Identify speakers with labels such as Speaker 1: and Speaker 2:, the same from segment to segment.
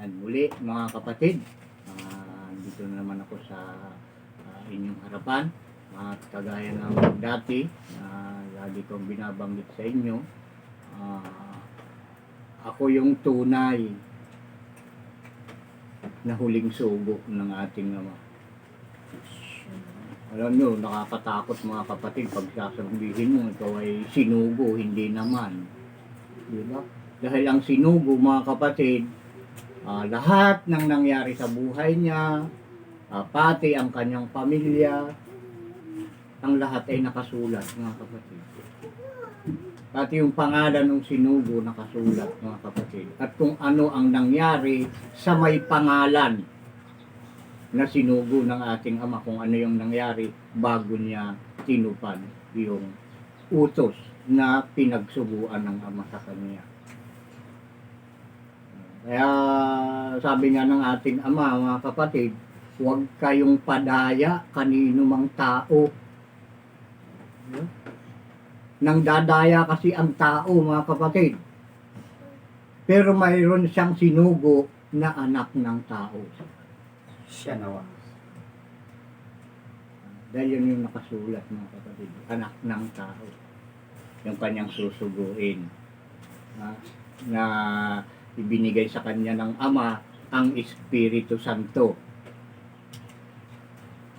Speaker 1: At muli mga kapatid, dito na naman ako sa inyong harapan. At kagaya ng dati, lagi kong binabanggit sa inyo, ako yung tunay na huling sugo ng ating Ama. Alam nyo, nakakatakot mga kapatid pag sasabihin mo ikaw ay sinugo, hindi naman. Diba? Dahil ang sinugo mga kapatid, lahat ng nangyari sa buhay niya, pati ang kanyang pamilya, ang lahat ay nakasulat mga kapatid. Pati yung pangalan ng sinugo nakasulat mga kapatid. At kung ano ang nangyari sa may pangalan na sinugo ng ating Ama, kung ano yung nangyari bago niya tinupad yung utos na pinagsuguan ng Ama sa kanya. Kaya sabi nga ng ating Ama, mga kapatid, huwag kayong padaya kanino mang tao. Nang dadaya kasi ang tao mga kapatid. Pero mayroon siyang sinugo na anak ng tao.
Speaker 2: Siya nawa.
Speaker 1: Dahil yun yung nakasulat mga kapatid. Anak ng tao. Yung kanyang susuguin. Na ibinigay sa kanya ng Ama ang Espiritu Santo.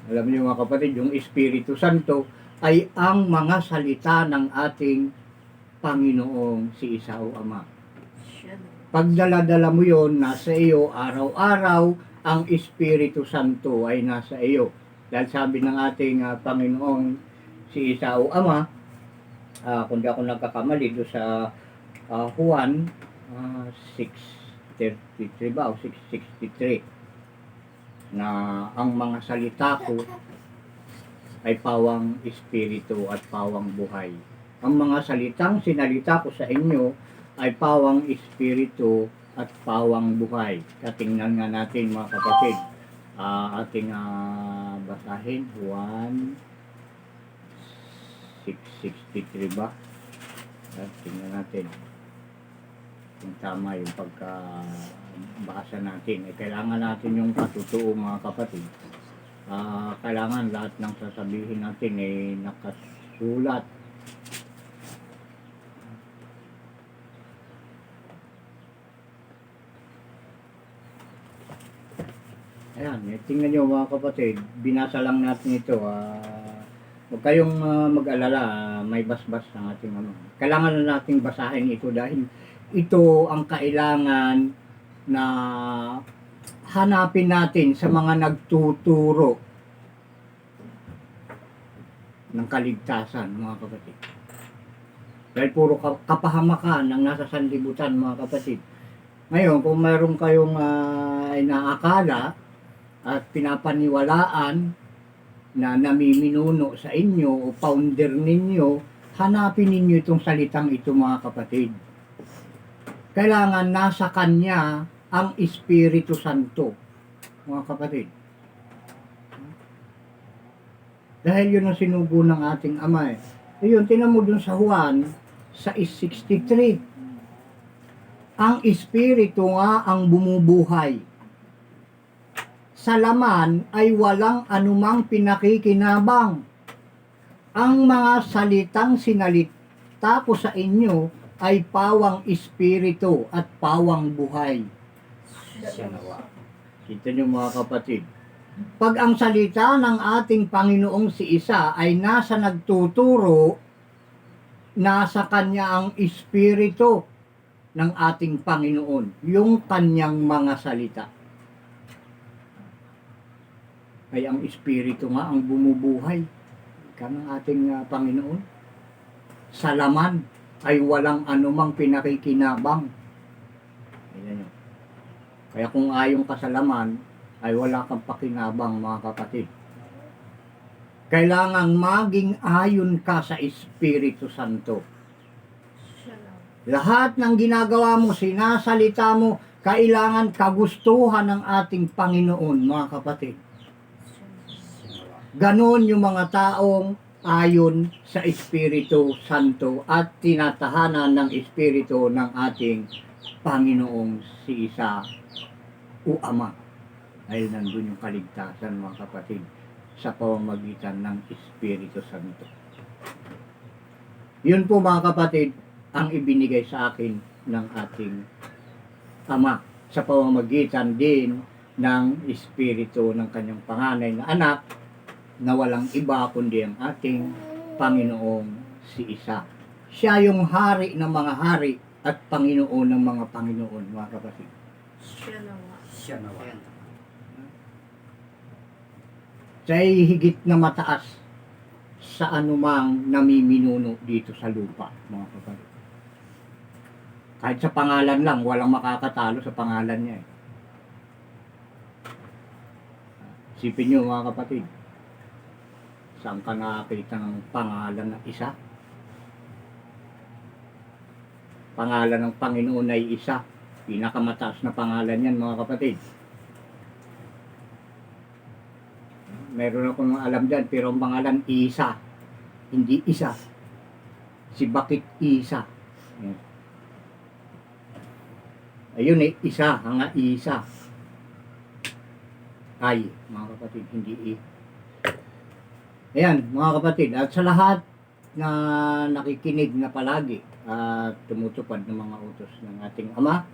Speaker 1: Alam niyo mga kapatid, yung Espiritu Santo ay ang mga salita ng ating Panginoong si Isao Ama. Pag dala-dala mo yun, nasa iyo araw-araw, ang Espiritu Santo ay nasa iyo. Dahil sabi ng ating Panginoong si Isao Ama, kung di ako nagkakamali doon sa Juan 6:33 ba o 6:63, na ang mga salita ko ay pawang espiritu at pawang buhay. Ang mga salitang sinalita ko sa inyo ay pawang espiritu at pawang buhay. Katingnan nga natin mga kapatid, ating basahin, 1:663 ba? Tingnan natin kung tama yung pagkabasa natin. Kailangan natin yung patutuo mga kapatid. Kailangan lahat ng sasabihin natin ay nakasulat. Ayan, tingnan nyo mga kapatid, binasa lang natin ito. Huwag kayong mag-alala, may basbas ng ating ano. Kailangan na nating basahin ito dahil ito ang kailangan na hanapin natin sa mga nagtuturo ng kaligtasan mga kapatid. Dahil puro kapahamakan ang nasa sanlibutan mga kapatid. Ngayon, kung mayroon kayong inaakala at pinapaniwalaan na namiminuno sa inyo o founder ninyo, hanapin ninyo itong salitang ito mga kapatid. Kailangan nasa kanya ang Espiritu Santo mga kapatid. Dahil yun ang sinugo ng ating Ama. Ayun, tinan mo dun sa Juan 6:63. Ang Espiritu nga ang bumubuhay. Sa laman ay walang anumang pinakikinabang. Ang mga salitang sinalita ko sa inyo ay pawang espiritu at pawang buhay.
Speaker 2: Siya nawa.
Speaker 1: Kita nyo mga kapatid. Pag ang salita ng ating Panginoong si Isa ay nasa nagtuturo, nasa kanya ang espiritu ng ating Panginoon, yung kanyang mga salita. Ay ang espiritu nga ang bumubuhay ka ng ating Panginoon. Sa laman ay walang anumang pinakikinabang. Ayan yun. Kaya kung ayon ka sa laman, ay wala kang pakinabang mga kapatid. Kailangang maging ayon ka sa Espiritu Santo. Lahat ng ginagawa mo, sinasalita mo, kailangan kagustuhan ng ating Panginoon mga kapatid. Ganon yung mga taong ayon sa Espiritu Santo at tinatahanan ng Espiritu ng ating Panginoong si Isa o Ama. Dahil nandun yung kaligtasan mga kapatid sa pamamagitan ng Espiritu Santo. Yun po mga kapatid ang ibinigay sa akin ng ating Ama sa pamamagitan din ng Espiritu ng kanyang panganay na anak na walang iba kundi ang ating Panginoong si Isa. Siya yung hari ng mga hari at Panginoon ng mga Panginoon mga kapatid.
Speaker 3: Siya nawa.
Speaker 2: Siya nawa.
Speaker 1: Siya ay higit na mataas sa anumang namiminuno dito sa lupa, mga kapatid. Kahit sa pangalan lang, walang makakatalo sa pangalan niya. Isipin niyo mga kapatid, saan ka nakakita ng pangalan ng isa? Pangalan ng Panginoon ay isa. Pinakamataas na pangalan yan mga kapatid. Meron akong alam dyan, pero ang pangalan Isa. Hindi isa. Si Bakit Isa. Ayun isa. Hanga isa. Ay, mga kapatid, hindi Ayan, mga kapatid. At sa lahat na nakikinig na palagi at tumutupad ng mga utos ng ating Ama,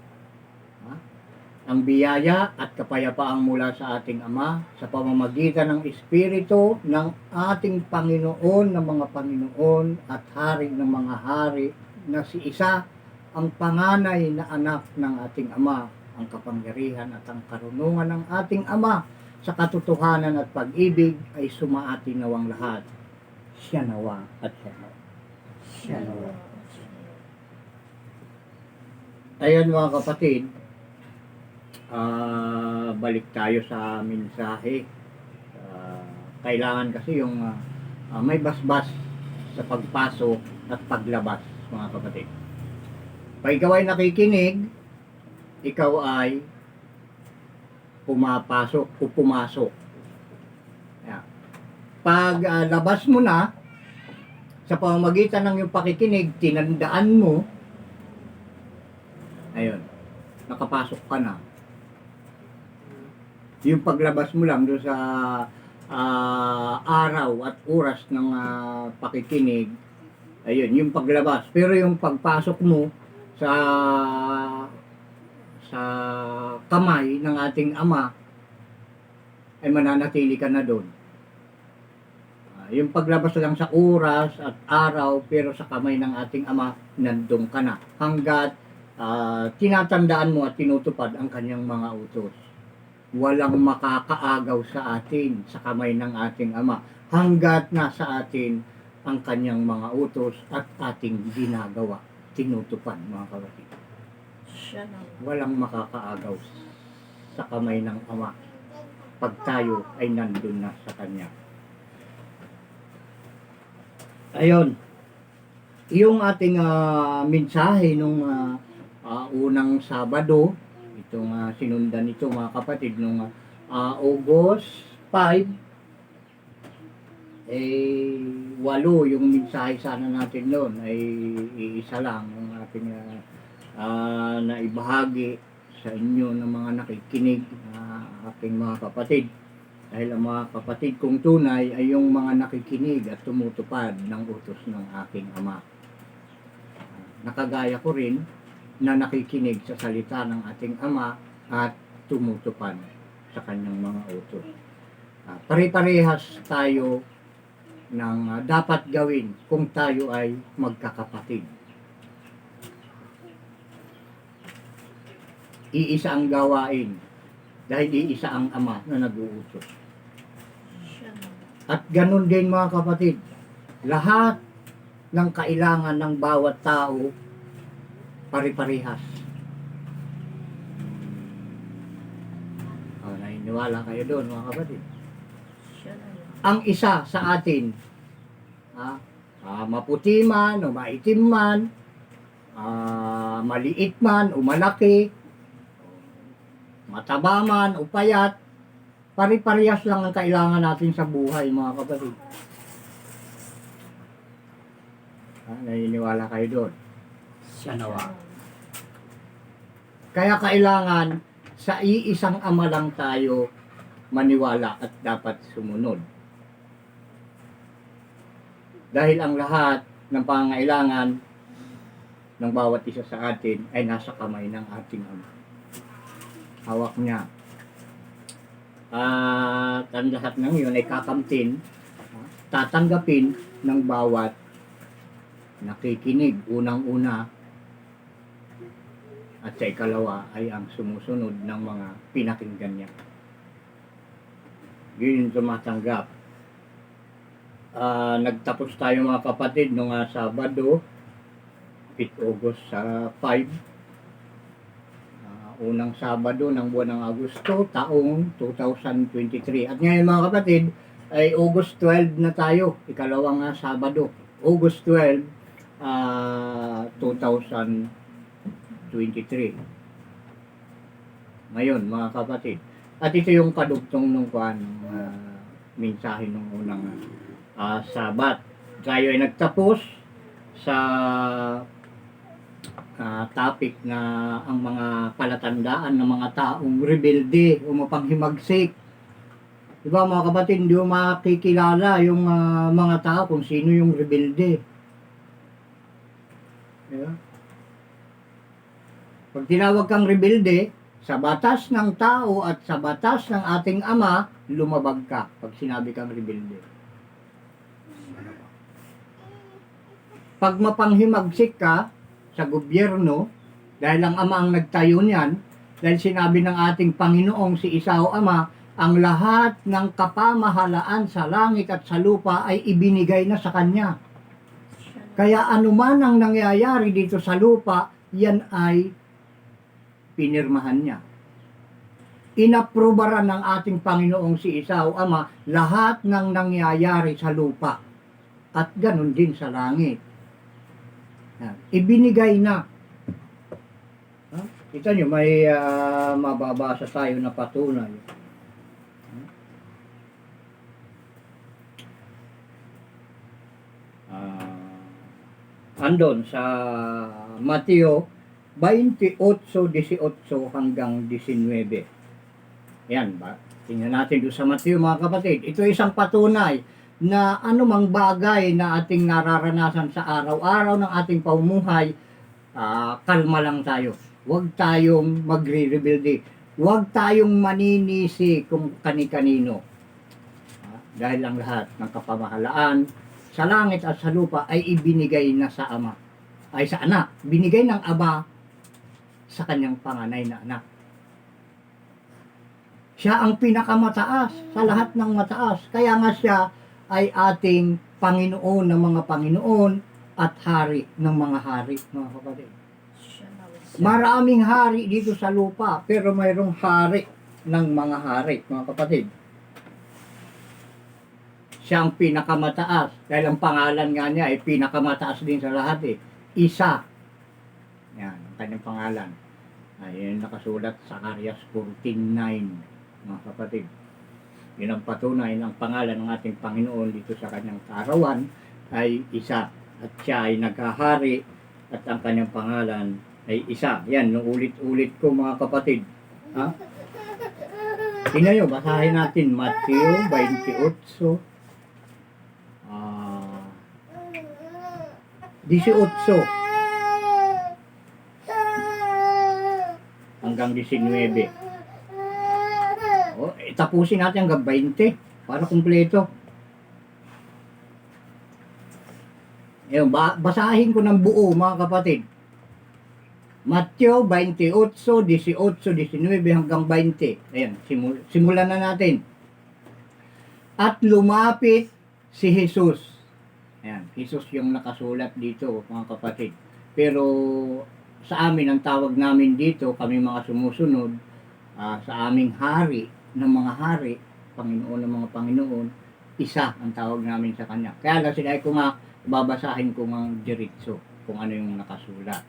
Speaker 1: ang biyaya at kapayapaang mula sa ating Ama sa pamamagitan ng Espiritu ng ating Panginoon ng mga Panginoon at Hari ng mga Hari na si Isa, ang panganay na anak ng ating Ama, ang kapangyarihan at ang karunungan ng ating Ama sa katotohanan at pag-ibig ay sumaati nawang lahat. Siya nawa at siya nawa.
Speaker 2: Siya nawa.
Speaker 1: Ayan mga kapatid, balik tayo sa mensahe. Kailangan kasi yung may basbas sa pagpasok at paglabas mga kapatid. Pag ikaw ay nakikinig, ikaw ay pumapasok o pumasok. Ayan. Pag labas mo na, sa pamamagitan ng iyong pakikinig, tinandaan mo, ayun, nakapasok ka na. Yung paglabas mo lang doon sa araw at oras ng pakikinig, ayun, yung paglabas. Pero yung pagpasok mo sa kamay ng ating Ama, ay mananatili ka na doon. Yung paglabas lang sa oras at araw, pero sa kamay ng ating Ama, nandun ka na. Hanggat tinatandaan mo at tinutupad ang kanyang mga utos. Walang makakaagaw sa atin sa kamay ng ating Ama hanggat nasa atin ang kanyang mga utos at ating ginagawa, tinutupad mga kapatid.
Speaker 3: Siya nawa.
Speaker 1: Walang makakaagaw sa kamay ng Ama pag tayo ay nandun na sa kanya. Ayun, yung ating mensahe nung unang Sabado, itong sinundan nito mga kapatid nung August 5, 8 yung mensahe sana natin noon ay iisa lang ang ating naibahagi sa inyo ng mga nakikinig aking mga kapatid. Dahil ang mga kapatid kong tunay ay yung mga nakikinig at tumutupad ng utos ng aking Ama. Nakagaya ko rin na nakikinig sa salita ng ating Ama at tumutupad sa kanyang mga utos. Pare-parehas tayo ng dapat gawin kung tayo ay magkakapatid. Iisa ang gawain dahil iisa ang Ama na nag-uutos.
Speaker 3: Siya nawa.
Speaker 1: At ganun din mga kapatid, lahat ng kailangan ng bawat tao pare-parehas. Naniniwala kayo doon mga kapatid.
Speaker 3: Siya nawa.
Speaker 1: Ang isa sa atin, maputi man o maitim man, maliit man o malaki, mataba man o payat, pare-parehas lang ang kailangan natin sa buhay mga kapatid. Naniniwala kayo doon.
Speaker 2: Siya nawa.
Speaker 1: Kaya kailangan sa iisang ama lang tayo maniwala at dapat sumunod. Dahil ang lahat ng pangangailangan ng bawat isa sa atin ay nasa kamay ng ating Ama. Hawak niya. At ang lahat ng yun ay kakamtin, tatanggapin ng bawat nakikinig unang-una, at sa ikalawa ay ang sumusunod ng mga pinakinggan niya. Yun yung tumatanggap. Nagtapos tayo mga kapatid nung Sabado, 8 August sa 5. Unang Sabado ng buwan ng Agosto, taong 2023. At ngayon mga kapatid, ay August 12 na tayo, ikalawang Sabado. August 12, 2023. Ngayon mga kapatid. At ito yung kadugtong nung mensahe nung unang Sabat. Tayo ay nagtapos sa topic na ang mga palatandaan ng mga taong rebelde o mapanghimagsik. Diba mga kapatid, hindi mo makikilala yung mga tao kung sino yung rebelde. Diba? Pag tinawag kang rebelde, sa batas ng tao at sa batas ng ating Ama, lumabag ka pag sinabi kang rebelde. Pag mapanghimagsik ka sa gobyerno, dahil ang Ama ang nagtayo niyan, dahil sinabi ng ating Panginoong si Isao Ama, ang lahat ng kapamahalaan sa langit at sa lupa ay ibinigay na sa Kanya. Kaya anuman ang nangyayari dito sa lupa, yan ay pinirmahan niya. Inaprubaran ng ating Panginoong si Isao Ama lahat ng nangyayari sa lupa. At ganun din sa langit. Ibinigay na. Kita nyo, may mababasa tayo na patunay. Andon sa Mateo 28:18 hanggang 19. Yan ba? Tingnan natin doon sa Mateo mga kapatid. Ito isang patunay na anumang bagay na ating nararanasan sa araw-araw ng ating pamumuhay, kalma lang tayo. Huwag tayong magre-rebelde. Huwag tayong maninisi kung kani-kanino. Dahil ang lahat ng kapamahalaan sa langit at sa lupa ay ibinigay na sa Ama. Ay sa anak. Binigay ng Ama sa kanyang panganay na anak. Siya ang pinakamataas sa lahat ng mataas. Kaya nga siya ay ating Panginoon ng mga Panginoon at Hari ng mga Hari, mga kapatid. Maraming hari dito sa lupa, pero mayroong hari ng mga hari, mga kapatid. Siya ang pinakamataas, dahil ang pangalan nga niya ay pinakamataas din sa lahat eh. Isa. Yan, ang kanyang pangalan. Ayun nakasulat sa Arias 14:9, mga kapatid. Yun ang patunay ng pangalan ng ating Panginoon dito sa kanyang kaarawan ay isa. At siya ay naghahari at ang kanyang pangalan ay isa. Yan, nung ulit-ulit ko mga kapatid. Ha? Tingnan nyo, basahin natin Mateo 28, 18 hanggang 19. Tapusin natin hanggang 20 para kumpleto. Basahin ko ng buo mga kapatid. Mateo 28, 18, 19 hanggang 20. Ayan, simulan na natin. At lumapit si Jesus. Ayan, Jesus yung nakasulat dito mga kapatid. Pero sa amin, ang tawag namin dito, kami mga sumusunod, sa aming hari ng mga hari, Panginoon ng mga Panginoon, isa ang tawag namin sa Kanya. Kaya lang sila ko nga, babasahin ko nga diretso kung ano yung nakasulat.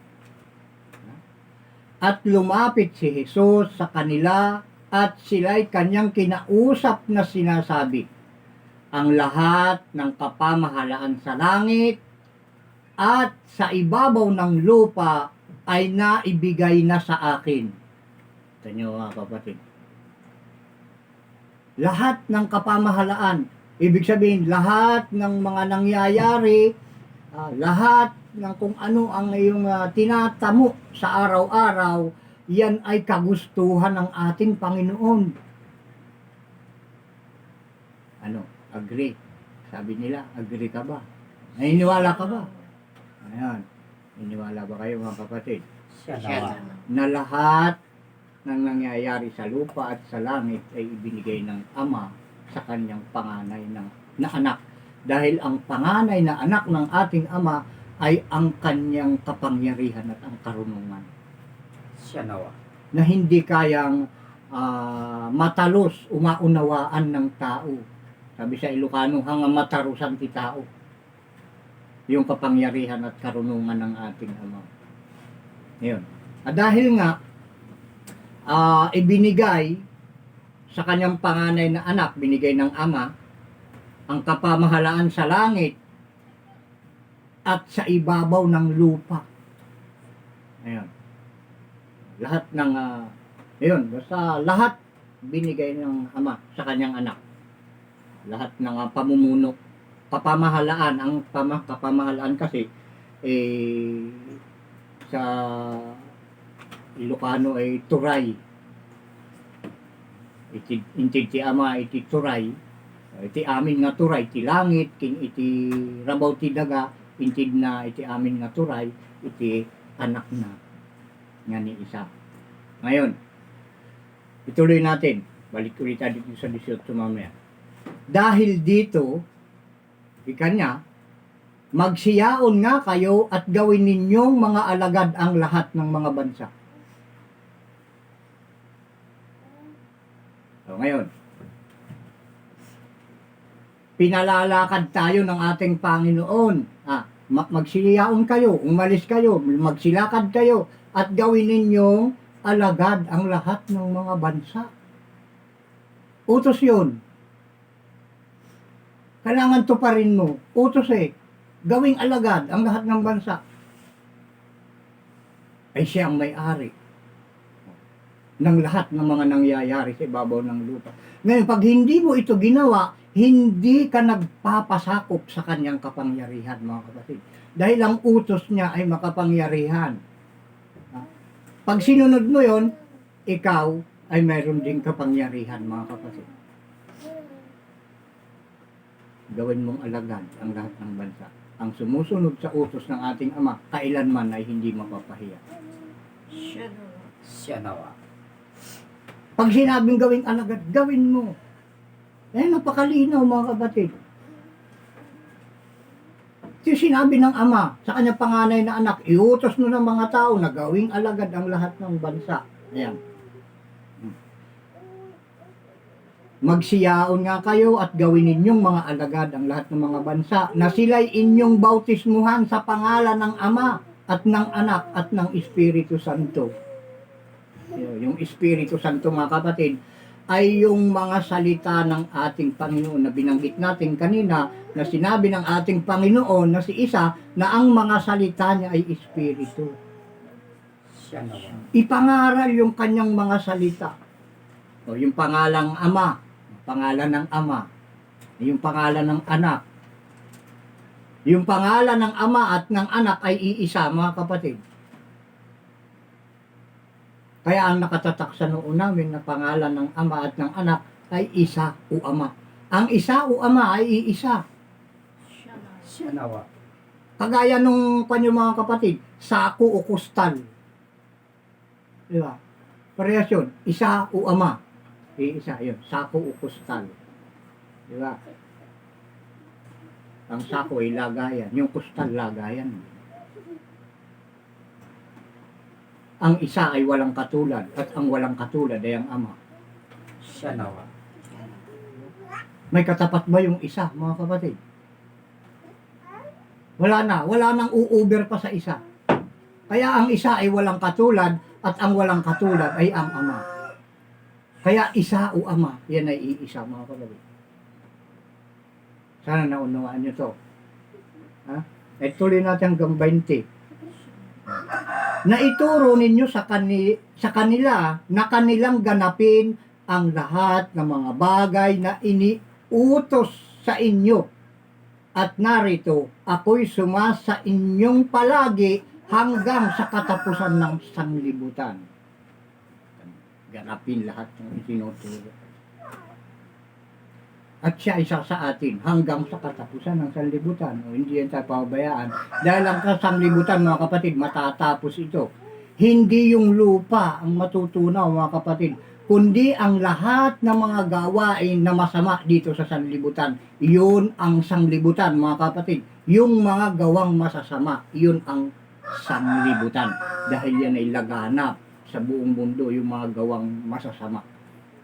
Speaker 1: At lumapit si Jesus sa kanila at sila'y kanyang kinausap na sinasabi, ang lahat ng kapamahalaan sa langit at sa ibabaw ng lupa ay naibigay na sa akin. Ito nyo mga kapatid. Lahat ng kapamahalaan, ibig sabihin, lahat ng mga nangyayari, lahat ng kung ano ang iyong tinatamo sa araw-araw, yan ay kagustuhan ng ating Panginoon. Ano? Agree. Sabi nila, agree ka ba? Naniniwala ka ba? Ayan. Naniniwala ba kayo mga kapatid?
Speaker 2: Siya
Speaker 3: Siya
Speaker 2: nawa.
Speaker 3: nawa.
Speaker 1: Na lahat ng nangyayari sa lupa at sa langit ay ibinigay ng Ama sa kanyang panganay na anak. Dahil ang panganay na anak ng ating Ama ay ang kanyang kapangyarihan at ang karunungan
Speaker 2: Siya nawa.
Speaker 1: na hindi kayang matalos, umaunawaan ng tao. Sabi sa Ilocano, hanga matarusan ti tao. Yung kapangyarihan at karunungan ng ating Ama. Yun. At dahil nga, ibinigay sa kanyang panganay na anak, binigay ng Ama, ang kapamahalaan sa langit at sa ibabaw ng lupa. Ayan. Lahat ng, ayun, basta lahat binigay ng Ama sa kanyang anak. Lahat ng pamumuno, kapamahalaan, ang kapamahalaan kasi, sa Ilocano ay turay. Iti Ama iti turay. Iti amin nga turay, iti langit, kin iti rabaw ti daga, intid na iti amin nga turay, iti anak na nga ni isa. Ngayon, ituloy natin. Balik ulit tayo dito sa 18 mamaya. Dahil dito, ika niya, magsiyaon nga kayo at gawin ninyong mga alagad ang lahat ng mga bansa. So, ngayon, pinalalakad tayo ng ating Panginoon. Magsiyaon kayo, umalis kayo, magsilakad kayo, at gawin ninyong alagad ang lahat ng mga bansa. Utos yun. Kailangan tuparin mo. Utos gawing alagad ang lahat ng bansa. Ay siya ang may-ari ng lahat ng mga nangyayari sa ibabaw ng lupa. Ngayon, pag hindi mo ito ginawa, hindi ka nagpapasakop sa kanyang kapangyarihan, mga kapatid. Dahil ang utos niya ay makapangyarihan. Pag sinunod mo yon, ikaw ay mayroon ding kapangyarihan, mga kapatid. Gawin mong alagad ang lahat ng bansa. Ang sumusunod sa utos ng ating Ama, kailanman ay hindi mapapahiya.
Speaker 3: Siya nawa.
Speaker 2: Siya nawa.
Speaker 1: Pag sinabing gawing alagad, gawin mo. Napakalinaw mga kapatid. Ito sinabi ng Ama sa kanyang panganay na anak, iutos mo ng mga tao na gawing alagad ang lahat ng bansa. Ayan. Magsiyaon nga kayo at gawin ninyong mga alagad ang lahat ng mga bansa na sila'y inyong bautismuhan sa pangalan ng Ama at ng Anak at ng Espiritu Santo. Yung Espiritu Santo mga kapatid ay yung mga salita ng ating Panginoon na binanggit natin kanina na sinabi ng ating Panginoon na si Isa na ang mga salita niya ay Espiritu.
Speaker 2: Siya nawa.
Speaker 1: Ipangaral yung kanyang mga salita. O yung pangalang Ama, pangalan ng Ama, yung pangalan ng Anak. Yung pangalan ng Ama at ng Anak ay iisa mga kapatid. Kaya ang nakatatak sa noo namin na pangalan ng Ama at ng Anak ay Isa o Ama. Ang Isa o Ama ay iisa.
Speaker 3: Siya nawa.
Speaker 2: Siya nawa.
Speaker 1: Kagaya nung kanyo mga kapatid, sako o kustal. Di ba? Parehas yun. Isa o Ama. Isa yun. Sako o kustal. Di ba? Ang sako ay lagayan. Yung kustal lagayan. Ang isa ay walang katulad at ang walang katulad ay ang Ama.
Speaker 2: Siya nawa.
Speaker 1: May katapat ba yung isa, mga kapatid? Wala nang uuber pa sa isa. Kaya ang isa ay walang katulad at ang walang katulad ay ang Ama. Kaya isa o Ama, yan ay iisa, mga kapatid. Sana naunawaan nyo to. Ha? Tuloy natin hanggang 20. na ituro ninyo sa kanila na kanilang ganapin ang lahat ng mga bagay na iniutos sa inyo. At narito, ako'y sumasa inyong palagi hanggang sa katapusan ng sanglibutan. Ganapin lahat ng itinuturo. At siya isa sa atin hanggang sa katapusan ng sanlibutan. O, hindi yan tayo pababayaan. Dahil ang sanlibutan, mga kapatid, matatapos ito. Hindi yung lupa ang matutunaw, mga kapatid, kundi ang lahat ng mga gawain na masama dito sa sanlibutan. Yun ang sanlibutan, mga kapatid. Yung mga gawang masasama, yun ang sanlibutan. Dahil yan ay laganap sa buong mundo, yung mga gawang masasama.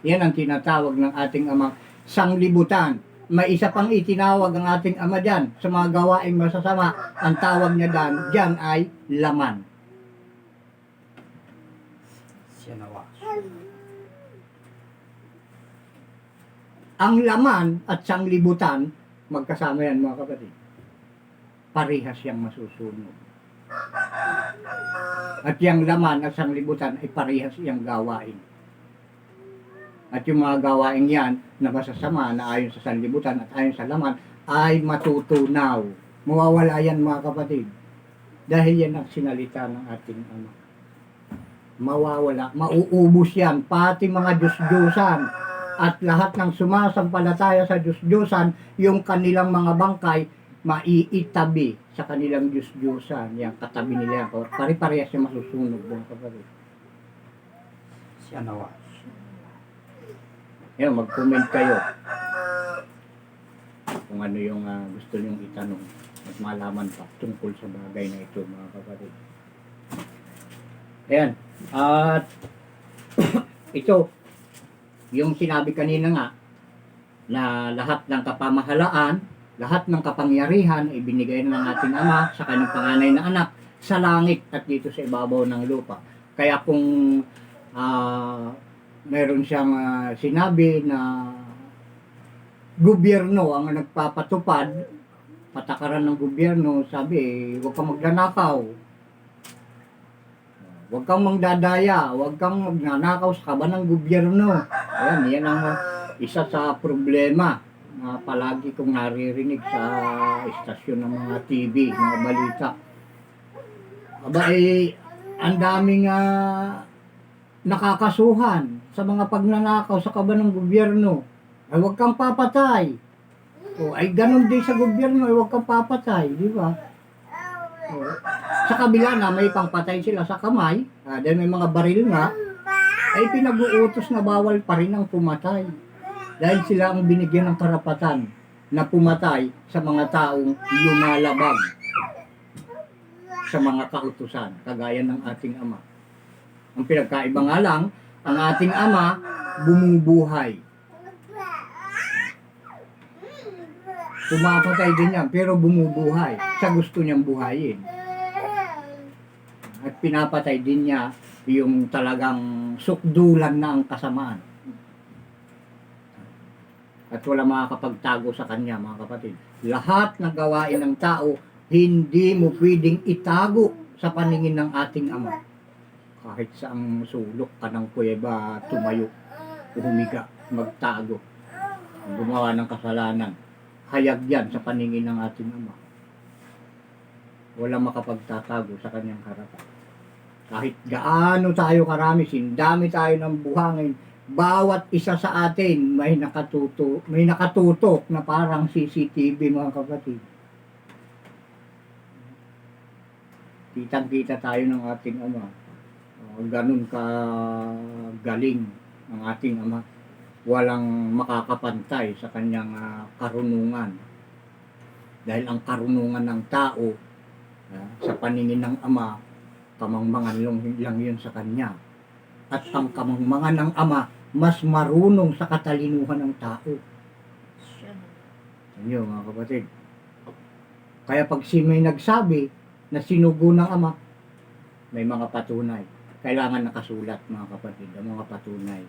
Speaker 1: Yan ang tinatawag ng ating Amang sanglibutan. May isa pang itinawag ang ating Ama dyan sa mga gawaing masasama. Ang tawag niya dyan ay laman.
Speaker 2: siya nawa,
Speaker 1: Ang laman at sanglibutan, magkasama yan, mga kapatid. Parehas siyang masusunod. At yung laman at sanglibutan ay parehas siyang gawain. At yung mga gawain yan na masasama na ayon sa sanlibutan at ayon sa laman ay matutunaw. Mawawala yan, mga kapatid. Dahil yan ang sinalita ng ating Ama. Mawawala, mauubos yan, pati mga Diyos-Diyosan at lahat ng sumasampalataya sa Diyos-Diyosan, yung kanilang mga bangkay maiitabi sa kanilang Diyos-Diyosan. Yung katabi nila yan, pare-parehas yung masusunog, mga kapatid.
Speaker 2: siya nawa,
Speaker 1: Yan, mag-comment kayo kung ano yung gusto nyong itanong at malaman pa tungkol sa bagay na ito, mga kapatid. Ayan. At ito, yung sinabi kanina nga na lahat ng kapamahalaan, lahat ng kapangyarihan ay binigay na ng ating Ama sa kanyang panganay na anak sa langit at dito sa ibabaw ng lupa. Kaya kung meron siyang sinabi na gobyerno ang nagpapatupad, patakaran ng gobyerno, sabi, huwag kang magnanakaw, huwag kang mangdadaya, huwag kang magnanakaw sa kaba ng gobyerno. Ayan, yan ang isa sa problema na palagi kong naririnig sa istasyon ng mga TV, mga balita. Aba, ang daming nakakasuhan sa mga pagnanakaw sa kaba ng gobyerno. Ay, huwag kang papatay. O, ay, ganun din sa gobyerno, ay, huwag kang papatay, di ba? O, sa kabila na may pangpatay sila sa kamay, dahil may mga baril nga, ay pinag-uutos na bawal pa rin ang pumatay. Dahil sila ang binigyan ng karapatan na pumatay sa mga taong lumalabag sa mga kautusan, kagaya ng ating Ama. Ang pinagkaiba nga lang, ang ating Ama bumubuhay. Pumapatay din yan, pero bumubuhay. Sa gusto niyang buhayin. At pinapatay din niya yung talagang sukdulan na ang kasamaan. At wala makakapagtago sa kanya, mga kapatid. Lahat ng gawain ng tao, hindi mo pwedeng itago sa paningin ng ating Ama. Kahit saang sulok ka ng kuweba, tumayo, humiga, magtago, gumawa ng kasalanan, hayag yan sa paningin ng ating Ama. Walang makapagtatago sa kanyang harapan. Kahit gaano tayo karami, sindami tayo ng buhangin, bawat isa sa atin may nakatutok na parang CCTV, mga kapatid. Kitang-kita tayo ng ating Ama. Ganun ka galing ang ating Ama. Walang makakapantay sa kanyang karunungan. Dahil ang karunungan ng tao sa paningin ng Ama, kamangmangan lang yun sa kanya. At ang kamangmangan ng Ama, mas marunong sa katalinuhan ng tao.
Speaker 3: siya nawa,
Speaker 1: Yan, mga kapatid. Kaya pag may nagsabi na sinugo ng Ama, may mga patunay. Kailangan nakasulat, mga kapatid, ang mga patunay.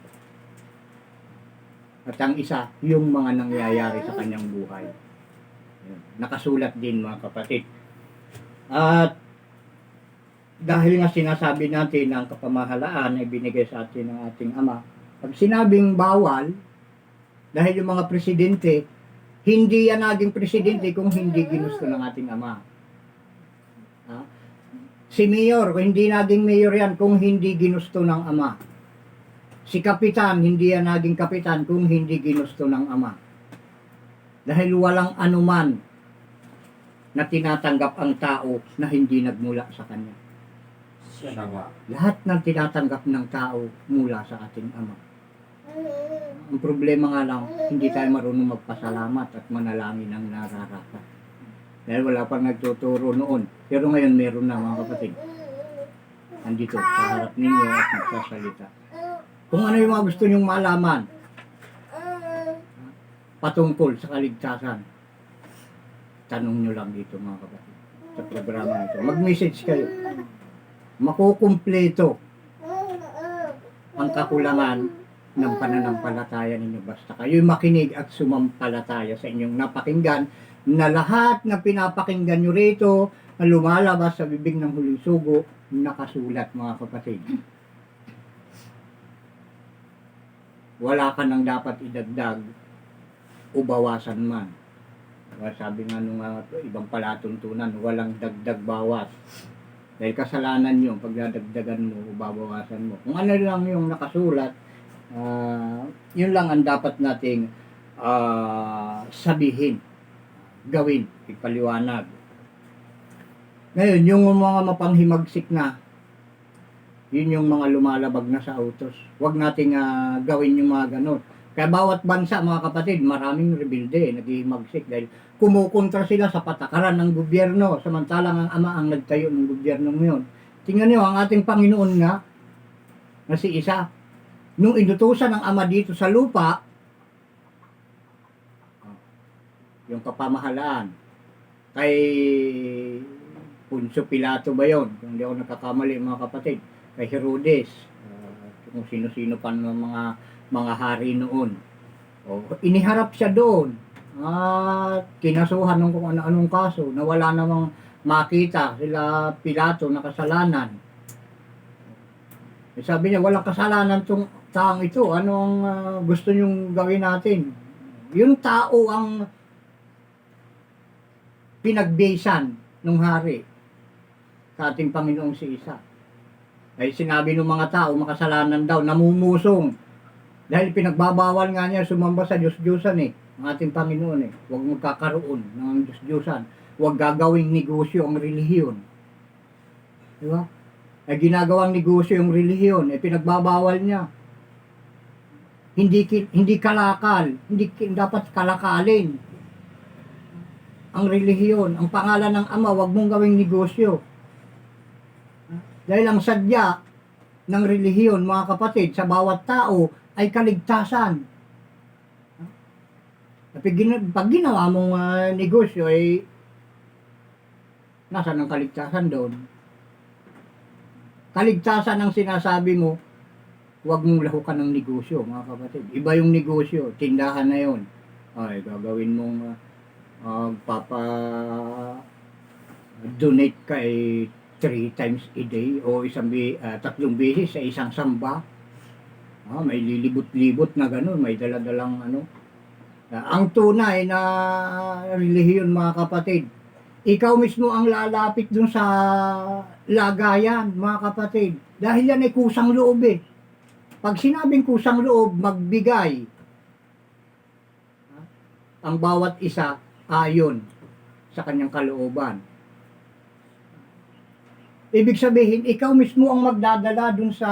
Speaker 1: At ang isa, yung mga nangyayari sa kanyang buhay. Yan. Nakasulat din, mga kapatid. At dahil nga sinasabi natin ang kapamahalaan ay binigay sa atin ng ating Ama. Pag sinabing bawal, dahil yung mga presidente, hindi yan naging presidente kung hindi ginusto ng ating Ama. Ha? Si mayor, kung hindi naging mayor yan kung hindi ginusto ng Ama. Si kapitan, hindi yan naging kapitan kung hindi ginusto ng Ama. Dahil walang anuman na tinatanggap ang tao na hindi nagmula sa Kanya.
Speaker 2: Siya nawa.
Speaker 1: Lahat ng tinatanggap ng tao mula sa ating Ama. Ang problema nga lang, hindi tayo marunong magpasalamat at manalangin ang nararapat. Dahil wala pang nagtuturo noon. Pero ngayon meron na mga kapatid. Andito sa harap ninyo at nagsasalita. Kung ano yung mga gusto nyong malaman patungkol sa kaligtasan, tanong nyo lang dito mga kapatid. Sa programa ito. Mag-message kayo. Makukumpleto ang kakulangan ng pananampalataya ninyo. Basta kayo'y makinig at sumampalataya sa inyong napakinggan na lahat na pinapakinggan nyo rito na lumalabas sa bibig ng huling sugo, nakasulat mga kapatid. Wala ka nang dapat idagdag o bawasan man. Sabi nga nung ibang palatuntunan, walang dagdag bawas. Dahil kasalanan yun, pag dadagdagan mo o babawasan mo. Kung ano lang yung nakasulat, yun lang ang dapat nating sabihin, gawin, ipaliwanag. Ngayon, yung mga mapanghimagsik na, yun yung mga lumalabag na sa autos. Huwag nating gawin yung mga ganon. Kaya bawat bansa, mga kapatid, maraming rebelde, naghihimagsik dahil kumukontra sila sa patakaran ng gobyerno, samantalang ang Ama ang nagtayo ng gobyerno ngayon. Tingnan niyo, ang ating Panginoon nga, na si Isa, nung inutusan ng Ama dito sa lupa, yung kapamahalaan, kay Poncio Pilato ba yun? Kung hindi ako nakakamali mga kapatid, kay Herodes, kung sino-sino pa ng mga hari noon. Iniharap siya doon at kinasuhan ng kung ano-anong kaso na wala namang makita sila Pilato na kasalanan. Sabi niya, walang kasalanan tong taong ito. Ano ang gusto niyong gawin natin? Yung tao ang pinagbesan ng hari sa ating Panginoong si Isa. Ay sinabi ng mga tao, makasalanan daw, namumusong. Dahil pinagbabawal nga niya sumamba sa Diyos-Diyosan ang ating Panginoon Huwag magkakaroon ng Diyos-Diyosan. Huwag gagawing negosyo ang relihiyon. Di ba? Ay ginagawang negosyo yung relihiyon, pinagbabawal niya. Hindi kalakal, hindi dapat kalakalin ang relihiyon. Ang pangalan ng Ama, huwag mong gawing negosyo. Dahil ang sadya ng relihiyon, mga kapatid, sa bawat tao ay kaligtasan. Pag ginawa mong negosyo ay nasaan ang kaligtasan doon? Kaligtasan ang sinasabi mo, huwag mong lahukan ng negosyo, mga kapatid. Iba yung negosyo, tindahan na yon. Ay, gagawin mong donate ka 3 times a day o 3 beses sa isang samba. May lilibot-libot na gano'n, may daladalang ang tunay na relihiyon, mga kapatid, ikaw mismo ang lalapit dun sa lagayan, mga kapatid. Dahil yan ay kusang loob Pag sinabing kusang loob, magbigay ang bawat isa ayon sa kanyang kalooban. Ibig sabihin, ikaw mismo ang magdadala dun sa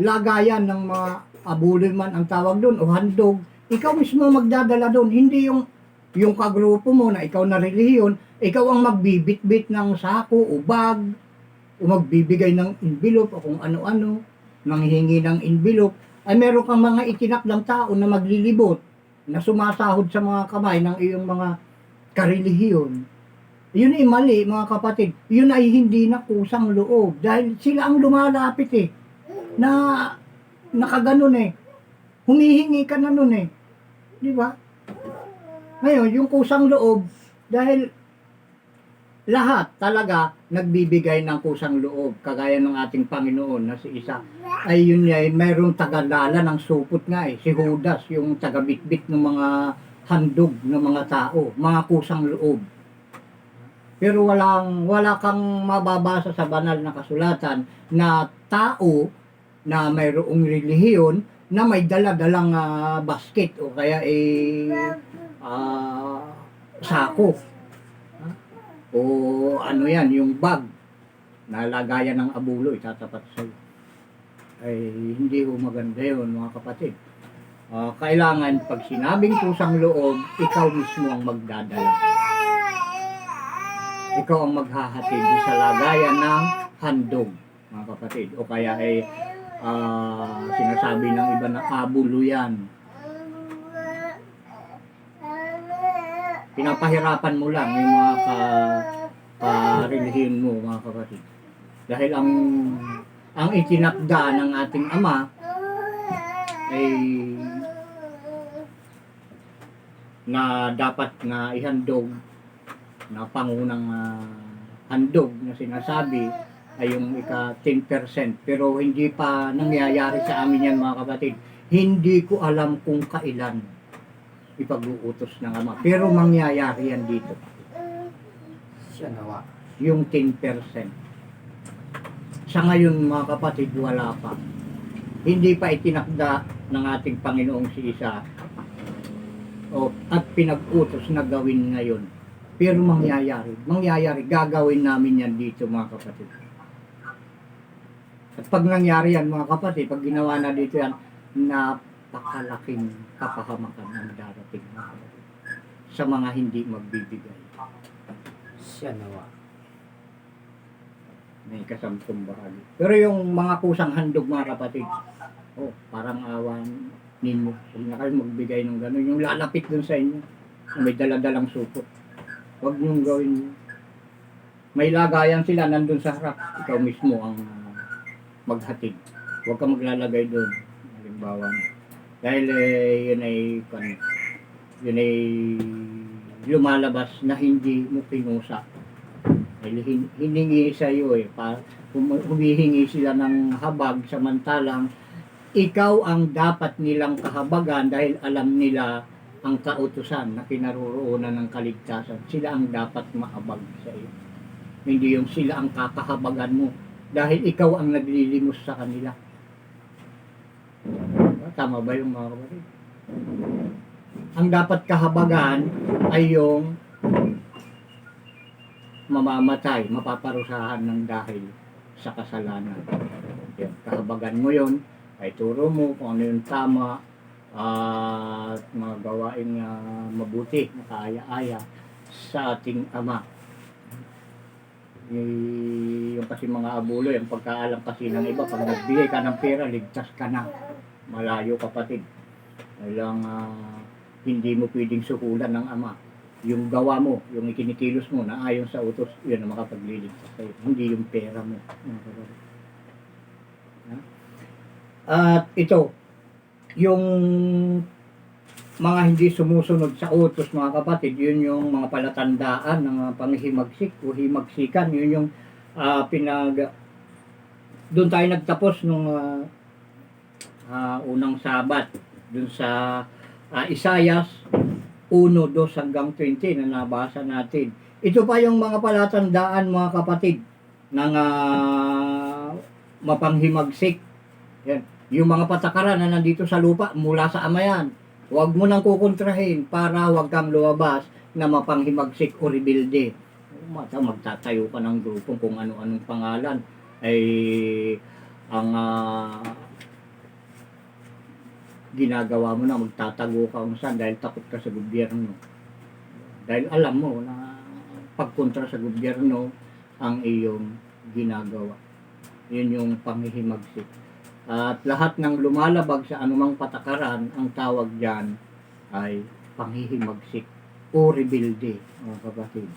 Speaker 1: lagayan ng mga abulin man ang tawag doon o handog. Ikaw mismo magdadala doon, hindi yung kagrupo mo na ikaw na relihiyon, ikaw ang magbibitbit ng sako o bag o magbibigay ng envelope o kung ano-ano, nanghihingi ng envelope. Ay meron kang mga itinakdang tao na maglilibot na sumasahod sa mga kamay ng iyong mga karelihiyon. Yun ay mali, mga kapatid. Yun ay hindi na kusang loob dahil sila ang lumalapit na nakaganon humihingi ka na nun di ba? Ngayon, yung kusang loob, dahil lahat talaga nagbibigay ng kusang loob, kagaya ng ating Panginoon na si Isa. Ay yun ay mayroong tagadala ng supot nga si Judas, yung tagabitbit ng mga handog ng mga tao, mga kusang loob. Pero wala kang mababasa sa banal na kasulatan na tao na mayroong relihiyon na may dala-dalang basket o kaya sako. O ano yan, yung bag na lagayan ng abulo itatapat sa'yo. Ay hindi ho maganda yun mga kapatid. Kailangan pag sinabing kusang loob, ikaw mismo ang magdadala. Ikaw ang maghahatid sa lagayan ng handog mga kapatid. O kaya sinasabi ng iba na abulo yan. Pinapahirapan mo lang yung mga relihiyon mo mga kapatid. Dahil ang itinakda ng ating Ama ay na dapat na ihandog na pangunang handog na sinasabi ay yung ika 10%, pero hindi pa nangyayari sa amin yan mga kapatid. Hindi ko alam kung kailan ipag-uutos ng Ama, pero mangyayari yan dito,
Speaker 2: Siya nawa.
Speaker 1: yung 10%. Sa ngayon mga kapatid, wala pa, hindi pa itinakda ng ating Panginoong si Isa at pinag-utos na gawin ngayon, pero mangyayari, gagawin namin yan dito mga kapatid. At pag nangyari yan mga kapatid, pag ginawa na dito yan, napakalaking kapahamakan ang darating mga kapatid sa mga hindi magbibigay.
Speaker 2: Siya nawa.
Speaker 1: May kasampung bahagi. Pero yung mga kusang handog mga kapatid, parang awan ninyo. Huwag na kayo magbigay ng gano'n. Yung lalapit dun sa inyo, may daladalang supot. Huwag niyong gawin yun. May lagayan sila nandun sa harap. Ikaw mismo ang maghatid. Huwag ka maglalagay doon. Halimbawa. Dahil yun ay lumalabas na hindi mo pinusa. Hiningi sa iyo humihingi sila ng habag samantalang ikaw ang dapat nilang kahabagan dahil alam nila ang kautusan na kinaroroonan ng kaligtasan. Sila ang dapat mahabag sa iyo. Hindi yung sila ang kakahabagan mo dahil ikaw ang naglilimos sa kanila. Tama ba yung mga kapatid? Ang dapat kahabagan ay yung mamamatay, mapaparusahan ng dahil sa kasalanan. Yan, kahabagan mo yon, ay turo mo kung ano yung tama at mga gawaing mabuti, makaaya-aya sa ating Ama. Yung kasi mga abulo, yung pagkaalam kasi ng iba, pag nagbigay ka ng pera, ligtas ka na. Malayo kapatid. Walang hindi mo pwedeng sukulan ng Ama. Yung gawa mo, yung ikinikilos mo na ayon sa utos, yun ang makapagliligtas sa'yo. Hindi yung pera mo. At ito, yung mga hindi sumusunod sa utos mga kapatid, yun yung mga palatandaan ng panghihimagsik o himagsikan. Yun yung doon tayo nagtapos nung unang Sabat, doon sa Isaiah 1:2 hanggang 20 na nabasa natin. Ito pa yung mga palatandaan mga kapatid ng mapanghimagsik. Yan. Yung mga patakaran na nandito sa lupa mula sa Ama yan. Huwag mo nang kukontrahin para huwag kang lumabas na mapanghimagsik o rebelde. Magtatayo ka ng grupong kung ano-anong pangalan ay ang ginagawa mo na, magtatago ka kung saan dahil takot ka sa gobyerno. Dahil alam mo na pagkontra sa gobyerno ang iyong ginagawa. Yun yung panghihimagsik. At lahat ng lumalabag sa anumang patakaran, ang tawag dyan ay panghihimagsik o rebelde, mga kapatid.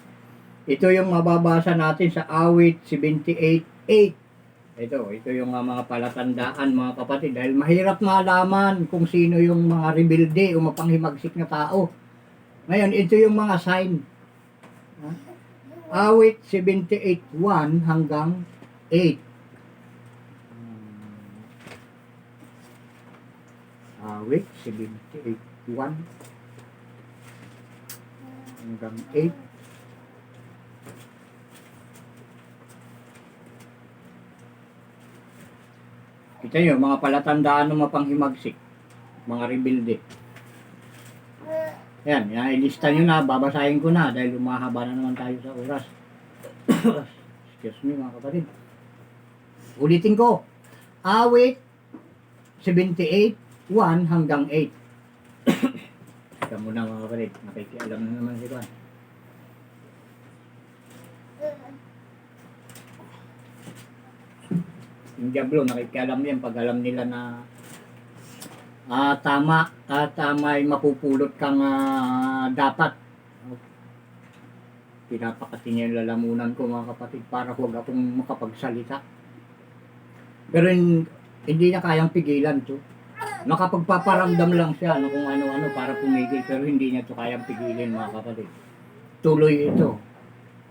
Speaker 1: Ito yung mababasa natin sa Awit 78:8. Ito yung mga palatandaan mga kapatid, dahil mahirap malaman kung sino yung mga rebelde o mapanghimagsik na tao. Ngayon, ito yung mga sign. Awit 78:1 hanggang 8. Awit 78:1 hanggang 8. Kita nyo, mga palatandaan ng mapanghimagsik, mga rebelde. Yan, ilista nyo na, babasahin ko na dahil lumahaba na naman tayo sa oras. Excuse me mga kapatid. Ulitin ko, awit 78:1 hanggang 8. Ika muna mga kapatid, nakikialam na naman si Juan. Yung Diablo, nakikialam yan pag alam nila na tama at may mapupulot kang dapat. Pinapakati niya yung lalamunan ko mga kapatid para huwag akong makapagsalita. Pero hindi niya kayang pigilan to. Nakapagpaparamdam lang siya kung ano-ano para pumigil pero hindi niya to kayang pigilin mga kapatid. Tuloy ito.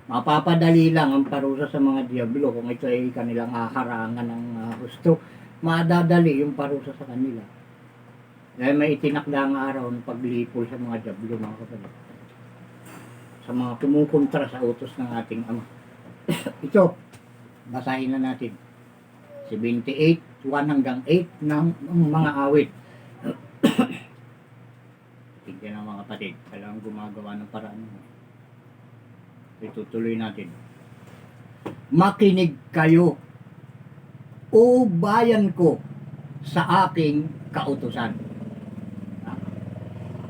Speaker 1: Mapapadali lang ang parusa sa mga Diablo kung ito ay kanilang haharangan ng husto. Madadali yung parusa sa kanila. Dahil may itinakda ang araw ng paglipol sa mga Diablo mga kapatid. Sa mga kumukontra sa utos ng ating Ama. Ito, basahin na natin. 78:1 hanggang 8 ng mga awit. Tignan ng mga kapatid. Kailangan gumagawa ng paraan. Itutuloy natin. Makinig kayo, o bayan ko, sa aking kautusan.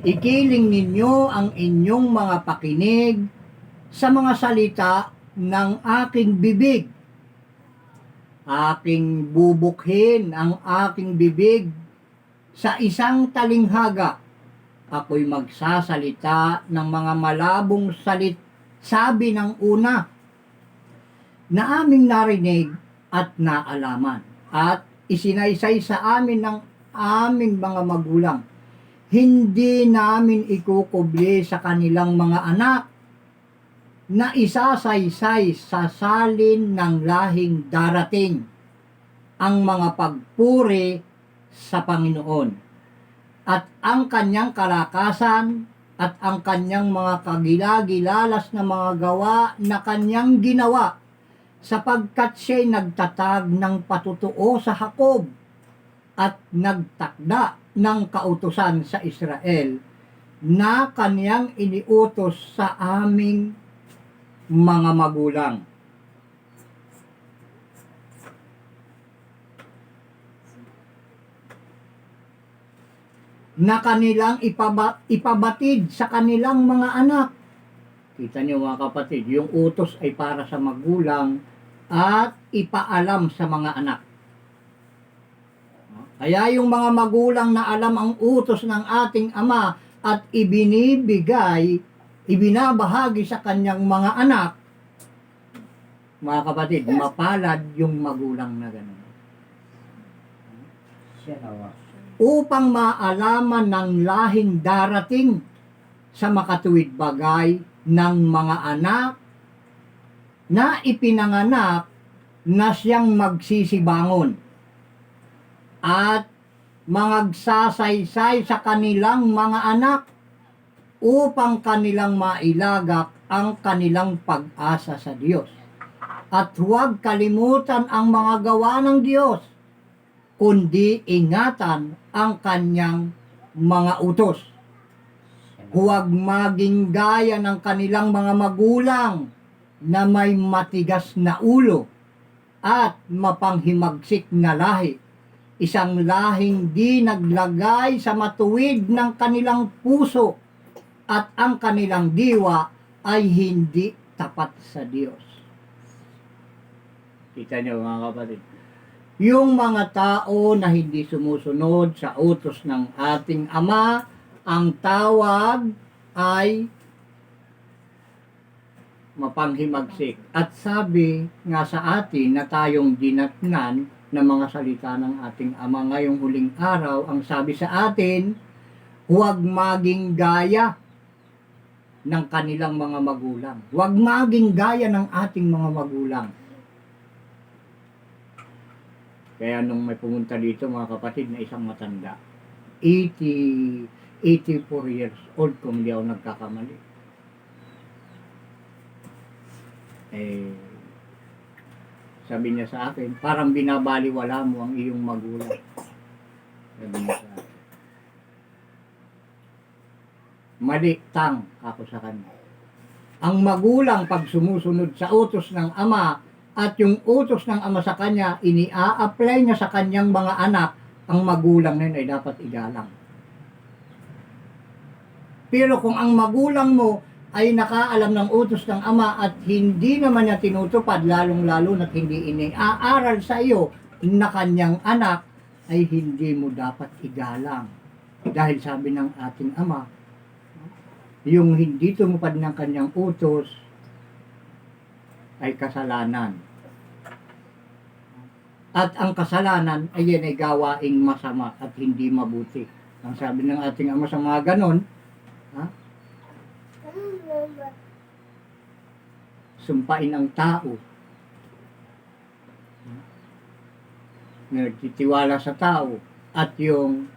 Speaker 1: Ikiling ninyo ang inyong mga pakinig sa mga salita ng aking bibig. Aking bubukhin ang aking bibig sa isang talinghaga. Ako'y magsasalita ng mga malabong sabi ng una na aming narinig at naalaman at isinaysay sa amin ng aming mga magulang. Hindi namin ikukubli sa kanilang mga anak na isasaysay sa salin ng lahing darating ang mga pagpuri sa Panginoon at ang kanyang kalakasan at ang kanyang mga kagilagilalas na mga gawa na kanyang ginawa sapagkat siya'y nagtatag ng patutuo sa Jacob at nagtakda ng kautusan sa Israel na kanyang iniutos sa aming mga magulang. Na kanilang ipabatid sa kanilang mga anak. Kita niyo mga kapatid, yung utos ay para sa magulang at ipaalam sa mga anak. Kaya yung mga magulang na alam ang utos ng ating Ama at ibinabahagi sa kanyang mga anak, mga kapatid, mapalad yung magulang na gano'n.
Speaker 2: Siya nawa.
Speaker 1: Upang maalaman ng lahing darating sa makatuwid bagay ng mga anak na ipinanganak na siyang magsisibangon at magsasaysay sa kanilang mga anak upang kanilang mailagak ang kanilang pag-asa sa Diyos. At huwag kalimutan ang mga gawa ng Diyos, kundi ingatan ang kanyang mga utos. Huwag maging gaya ng kanilang mga magulang na may matigas na ulo at mapanghimagsik na lahi. Isang lahing di naglagay sa matuwid ng kanilang puso at ang kanilang diwa ay hindi tapat sa Diyos. Kita niyo mga kapatid. Yung mga tao na hindi sumusunod sa utos ng ating Ama, ang tawag ay mapanghimagsik. At sabi nga sa atin na tayong dinatnan ng mga salita ng ating Ama ngayong huling araw, ang sabi sa atin, huwag maging gaya ng kanilang mga magulang. Huwag maging gaya ng ating mga magulang. Kaya nung may pumunta dito mga kapatid na isang matanda, 84 years old kung hindi ako nagkakamali. Sabi niya sa akin, parang binabaliwala mo ang iyong magulang. Sabi niya sa akin. Mali tang ako sa kanya. Ang magulang pag sumusunod sa utos ng ama at yung utos ng ama sa kanya, ini-a-apply niya sa kanyang mga anak, ang magulang na yun ay dapat igalang. Pero kung ang magulang mo ay nakaalam ng utos ng ama at hindi naman niya tinutupad, lalong-lalo na't hindi iniaaral sa iyo na kanyang anak, ay hindi mo dapat igalang. Dahil sabi ng ating ama, yung hindi tumupad ng kanyang utos ay kasalanan. At ang kasalanan ay yan ay gawaing masama at hindi mabuti. Ang sabi ng ating ama sa mga ganon, sumpain ang tao na nagtitiwala sa tao at yung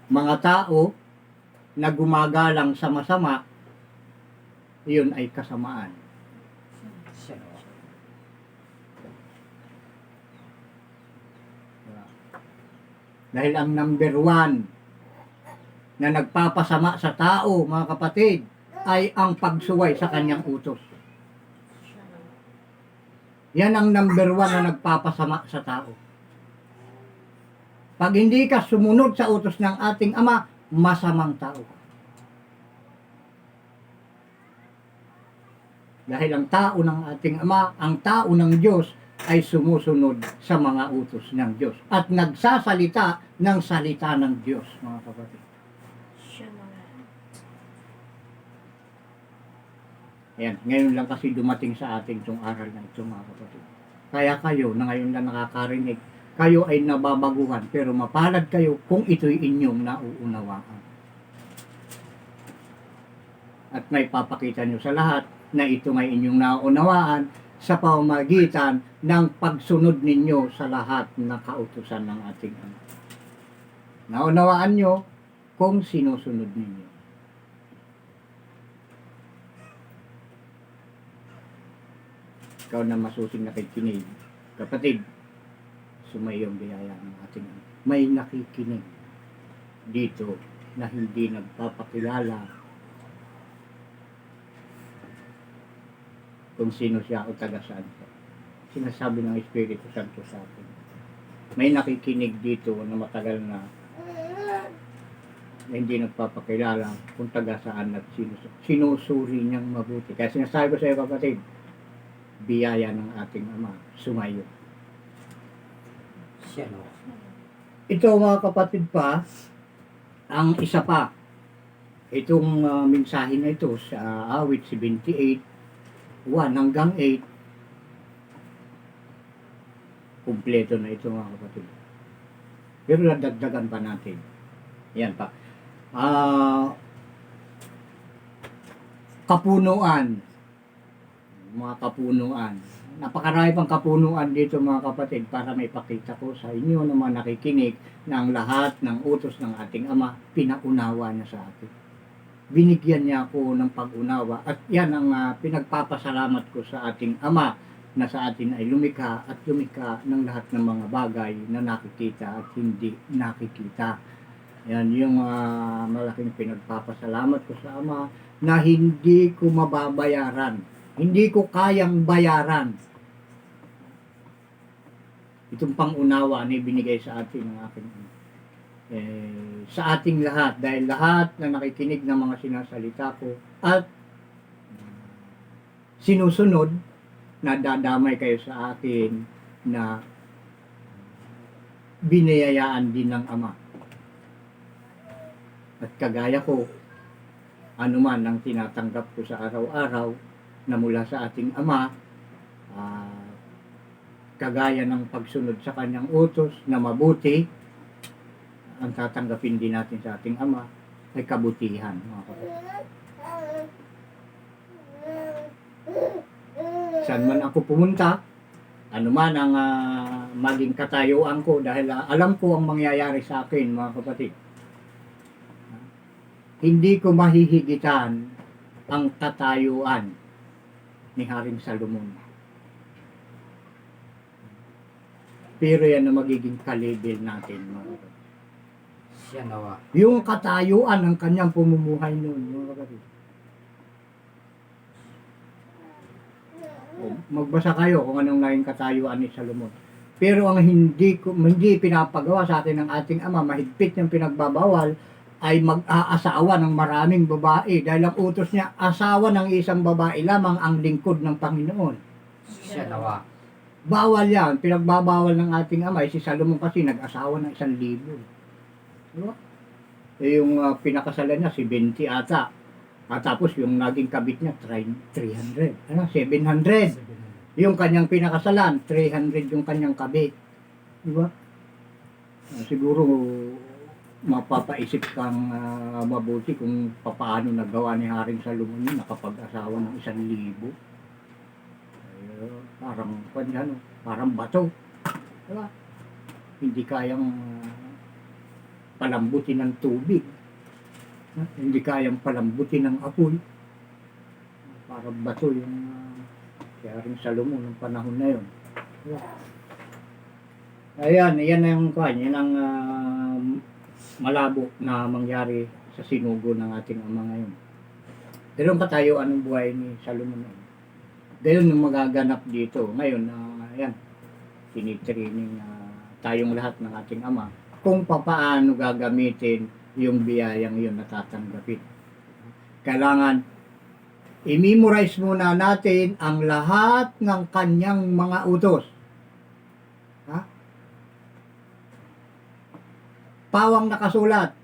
Speaker 1: mga tao na gumagalang sa masama, iyon ay kasamaan.
Speaker 2: Siya nawa.
Speaker 1: Dahil ang number one na nagpapasama sa tao, mga kapatid, ay ang pagsuway sa kanyang utos. Yan ang number one na nagpapasama sa tao. Pag hindi ka sumunod sa utos ng ating ama, masamang tao ka. Dahil ang tao ng ating ama, ang tao ng Diyos, ay sumusunod sa mga utos ng Diyos. At nagsasalita ng salita ng Diyos, mga kapatid. Ayan, ngayon lang kasi dumating sa ating itong aral na ito, mga kapatid. Kaya kayo, na ngayon lang nakakarinig, kayo ay nababaguhan, pero mapalad kayo kung ito'y inyong nauunawaan. At may papakita nyo sa lahat na ito ay inyong nauunawaan sa pamamagitan ng pagsunod ninyo sa lahat na kautusan ng ating Ama. Naunawaan nyo kung sinusunod ninyo. Ikaw na masusing nakikinig, kapatid, sumayong biyaya ng ating Ama. May nakikinig dito na hindi nagpapakilala kung sino siya o taga saan siya. Sinasabi ng Espiritu Santo sa atin. May nakikinig dito na matagal na hindi nagpapakilala kung taga saan at sinusuri niyang mabuti. Kaya sinasabi ko sa iyo, kapatid, biyaya ng ating Ama, sumayo.
Speaker 2: Siya nawa.
Speaker 1: Ito mga kapatid pa, ang isa pa, itong mensahe na ito sa awit 78, 1 hanggang 8, kumpleto na ito mga kapatid. Pero nadagdagan pa natin. Yan pa. Kapunuan. Mga kapunuan. Napakarami pang kapunuan dito mga kapatid para may pakita ko sa inyo na mga nakikinig na ang lahat ng utos ng ating Ama pinaunawa niya sa atin. Binigyan niya ako ng pag-unawa at yan ang pinagpapasalamat ko sa ating Ama na sa atin ay lumikha at lumikha ng lahat ng mga bagay na nakikita at hindi nakikita. Yan yung malaking pinagpapasalamat ko sa Ama na hindi ko mababayaran. Hindi ko kayang bayaran. Itong pangunawa na ibinigay sa atin ng aking Ama. Sa ating lahat, dahil lahat na nakikinig ng mga sinasalita ko at sinusunod, nadadamay kayo sa akin na biniyayaan din ng Ama. At kagaya ko, anuman ang tinatanggap ko sa araw-araw na mula sa ating Ama, kagaya ng pagsunod sa kanyang utos na mabuti, ang tatanggapin din natin sa ating Ama. ay kabutihan, mga kapatid. Saan man ako pumunta, ano man ang maging katayuan ko dahil alam ko ang mangyayari sa akin, mga kapatid. Hindi ko mahihigitan ang katayuan ni Haring Salomon. Pero yan na magiging kalibel natin, mga kapatid.
Speaker 2: Siya nawa.
Speaker 1: Yung katayuan ng kanyang pumumuhay noon, mga kapatid. Magbasa kayo kung anong naging katayuan ni Salomon. Pero ang hindi pinapagawa sa atin ng ating Ama, mahigpit niyang pinagbabawal, ay mag-aasawa ng maraming babae dahil ang utos niya, asawa ng isang babae lamang ang lingkod ng Panginoon.
Speaker 2: Siya nawa.
Speaker 1: Bawal yan, pinagbabawal ng ating Ama. Si Salomon kasi nag-asawa ng 1,000. Diba? Yung pinakasalan niya, si 20 ata. At tapos yung naging kabit niya, 300. 700. Yung kanyang pinakasalan, 300 yung kanyang kabit. Diba? Siguro, mapapaisip kang mabuti kung paano nagawa ni Haring Salomon yun, nakapag-asawa ng 1,000. Parang bato. Diba? Hindi kayang palambutin ng tubig. Hindi kayang palambutin ng apoy. Parang bato yung Haring Salomon ng panahon na yun. Diba? Ayan, yan ang yan ang malabo na mangyari sa sinugo ng ating Ama ngayon. Pero ang katayuan ng buhay ni Salomon ngayon. Gayon yung magaganap dito. Ngayon, ayan, tinitraining tayong lahat ng ating Ama kung paano gagamitin yung biyayang yun na tatanggapin. Kailangan i-memorize muna natin ang lahat ng kanyang mga utos. Ha? Pawang nakasulat,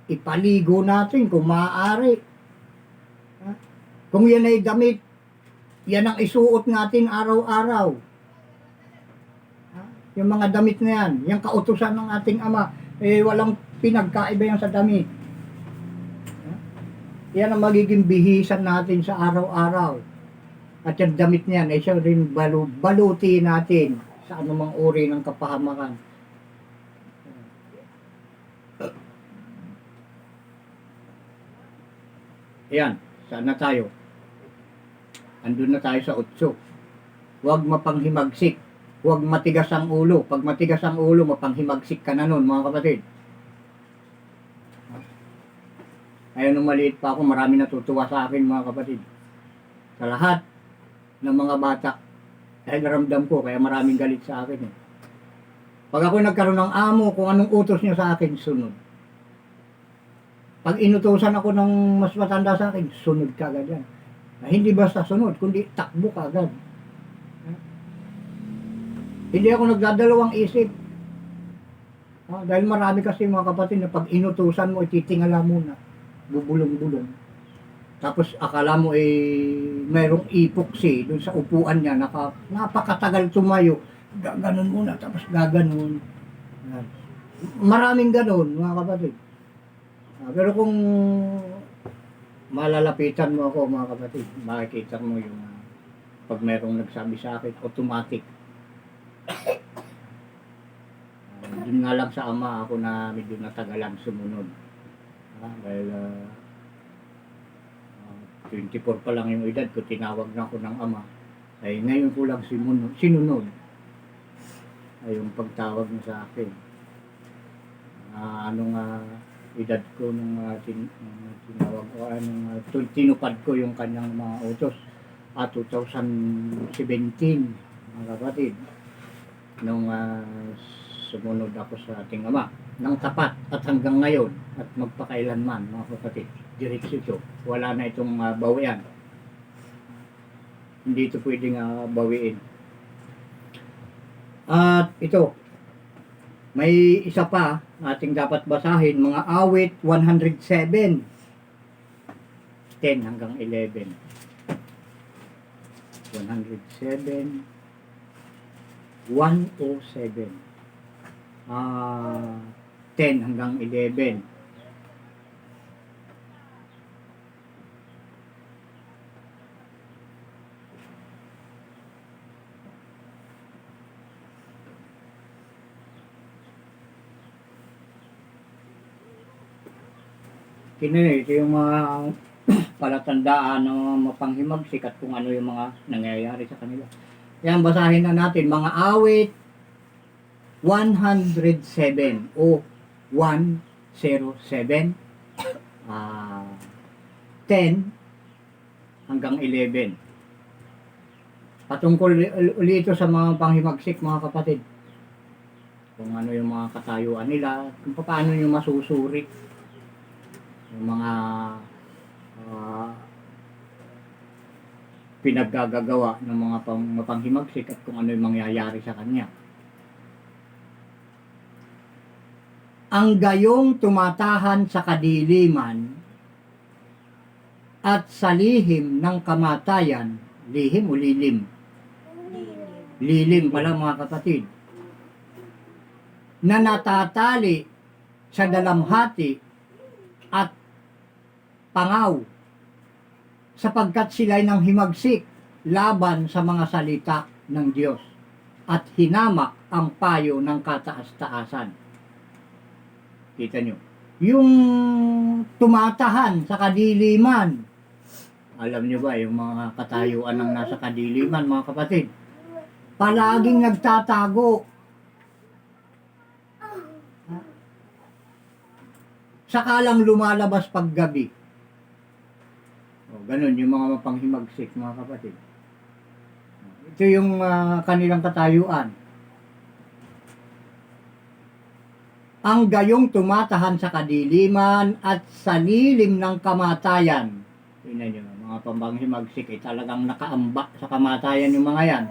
Speaker 1: ipaligo natin kung maaari. Ha? Kung yan ay damit, yan ang isuot natin araw-araw. Yung mga damit na yan, yung kautusan ng ating Ama, walang pinagkaiba yan sa damit. Yan ang magiging bihisan natin sa araw-araw. At yung damit niyan, ay siya rin baluti natin sa anumang uri ng kapahamakan. Yan, saan na tayo? Andun na tayo sa 8. Huwag mapanghimagsik. Huwag matigas ang ulo. Pag matigas ang ulo, mapanghimagsik ka na nun, mga kapatid. Ayun, nung maliit pa ako, marami natutuwa sa akin, mga kapatid. Sa lahat ng mga bata. Dahil naramdam ko, kaya maraming galit sa akin. Pag ako nagkaroon ng amo, kung anong utos niya sa akin, sunod. Pag inutusan ako ng mas matanda sa akin, sunod ka agad yan. Hindi basta sunod, kundi takbo ka agad. Hindi ako nagdadalawang isip. Dahil marami kasi mga kapatid na pag inutusan mo, ititingala muna. Bubulong-bulong. Tapos akala mo mayroong epoxy doon sa upuan niya. Napakatagal tumayo. Gaganon muna, tapos gaganon. Maraming ganon, mga kapatid. Pero kung malalapitan mo ako, mga kapatid, makikita mo yung pag mayroong nagsabi sa akin, automatic. Doon nga lang sa Ama ako na medyo natagalang sumunod. Dahil 24 pa lang yung edad ko, tinawag na ako ng Ama. Ay ngayon ko lang sinunod. Ay yung pagtawag niya sa akin. Edad ko nung tinawag ko, tinupad ko yung kanyang mga utos. 2017, mga kapatid. Nung sumunod ako sa ating Ama ng tapat at hanggang ngayon at magpakailanman, mga kapatid, diretso ito, wala na itong bawian, hindi ito pwedeng bawiin. At ito, may isa pa ating dapat basahin, mga awit 107 10 hanggang 11. 107 107. 10 hanggang 11. Ito yung mga palatandaan ng mapanghimagsik at kung ano yung mga nangyayari sa kanila. Yan, basahin na natin. Mga awit 107 o 107, 10 hanggang 11. Patungkol ulit ito sa mga panghimagsik, mga kapatid. Kung ano yung mga katayuan nila, kung paano yung masusuri. Yung mga pinaggagawa ng mga mapanghimagsik at kung ano yung mangyayari sa kanya. Ang gayong tumatahan sa kadiliman at sa lihim ng kamatayan, lihim o lilim? Lilim pala, mga kapatid, na natatali sa dalamhati at pangaw sapagkat sila'y nang himagsik laban sa mga salita ng Diyos at hinamak ang payo ng kataas-taasan. Kita nyo, yung tumatahan sa kadiliman, alam nyo ba yung mga katayuan ng nasa kadiliman, mga kapatid, palaging nagtatago. Sakalang lumalabas paggabi. O, ganun yung mga mapanghimagsik, mga kapatid. Ito yung kanilang katayuan. Ang gayong tumatahan sa kadiliman at sa lilim ng kamatayan. Tingnan nyo, mga pambanghimagsik, talagang nakaamba sa kamatayan yung mga yan,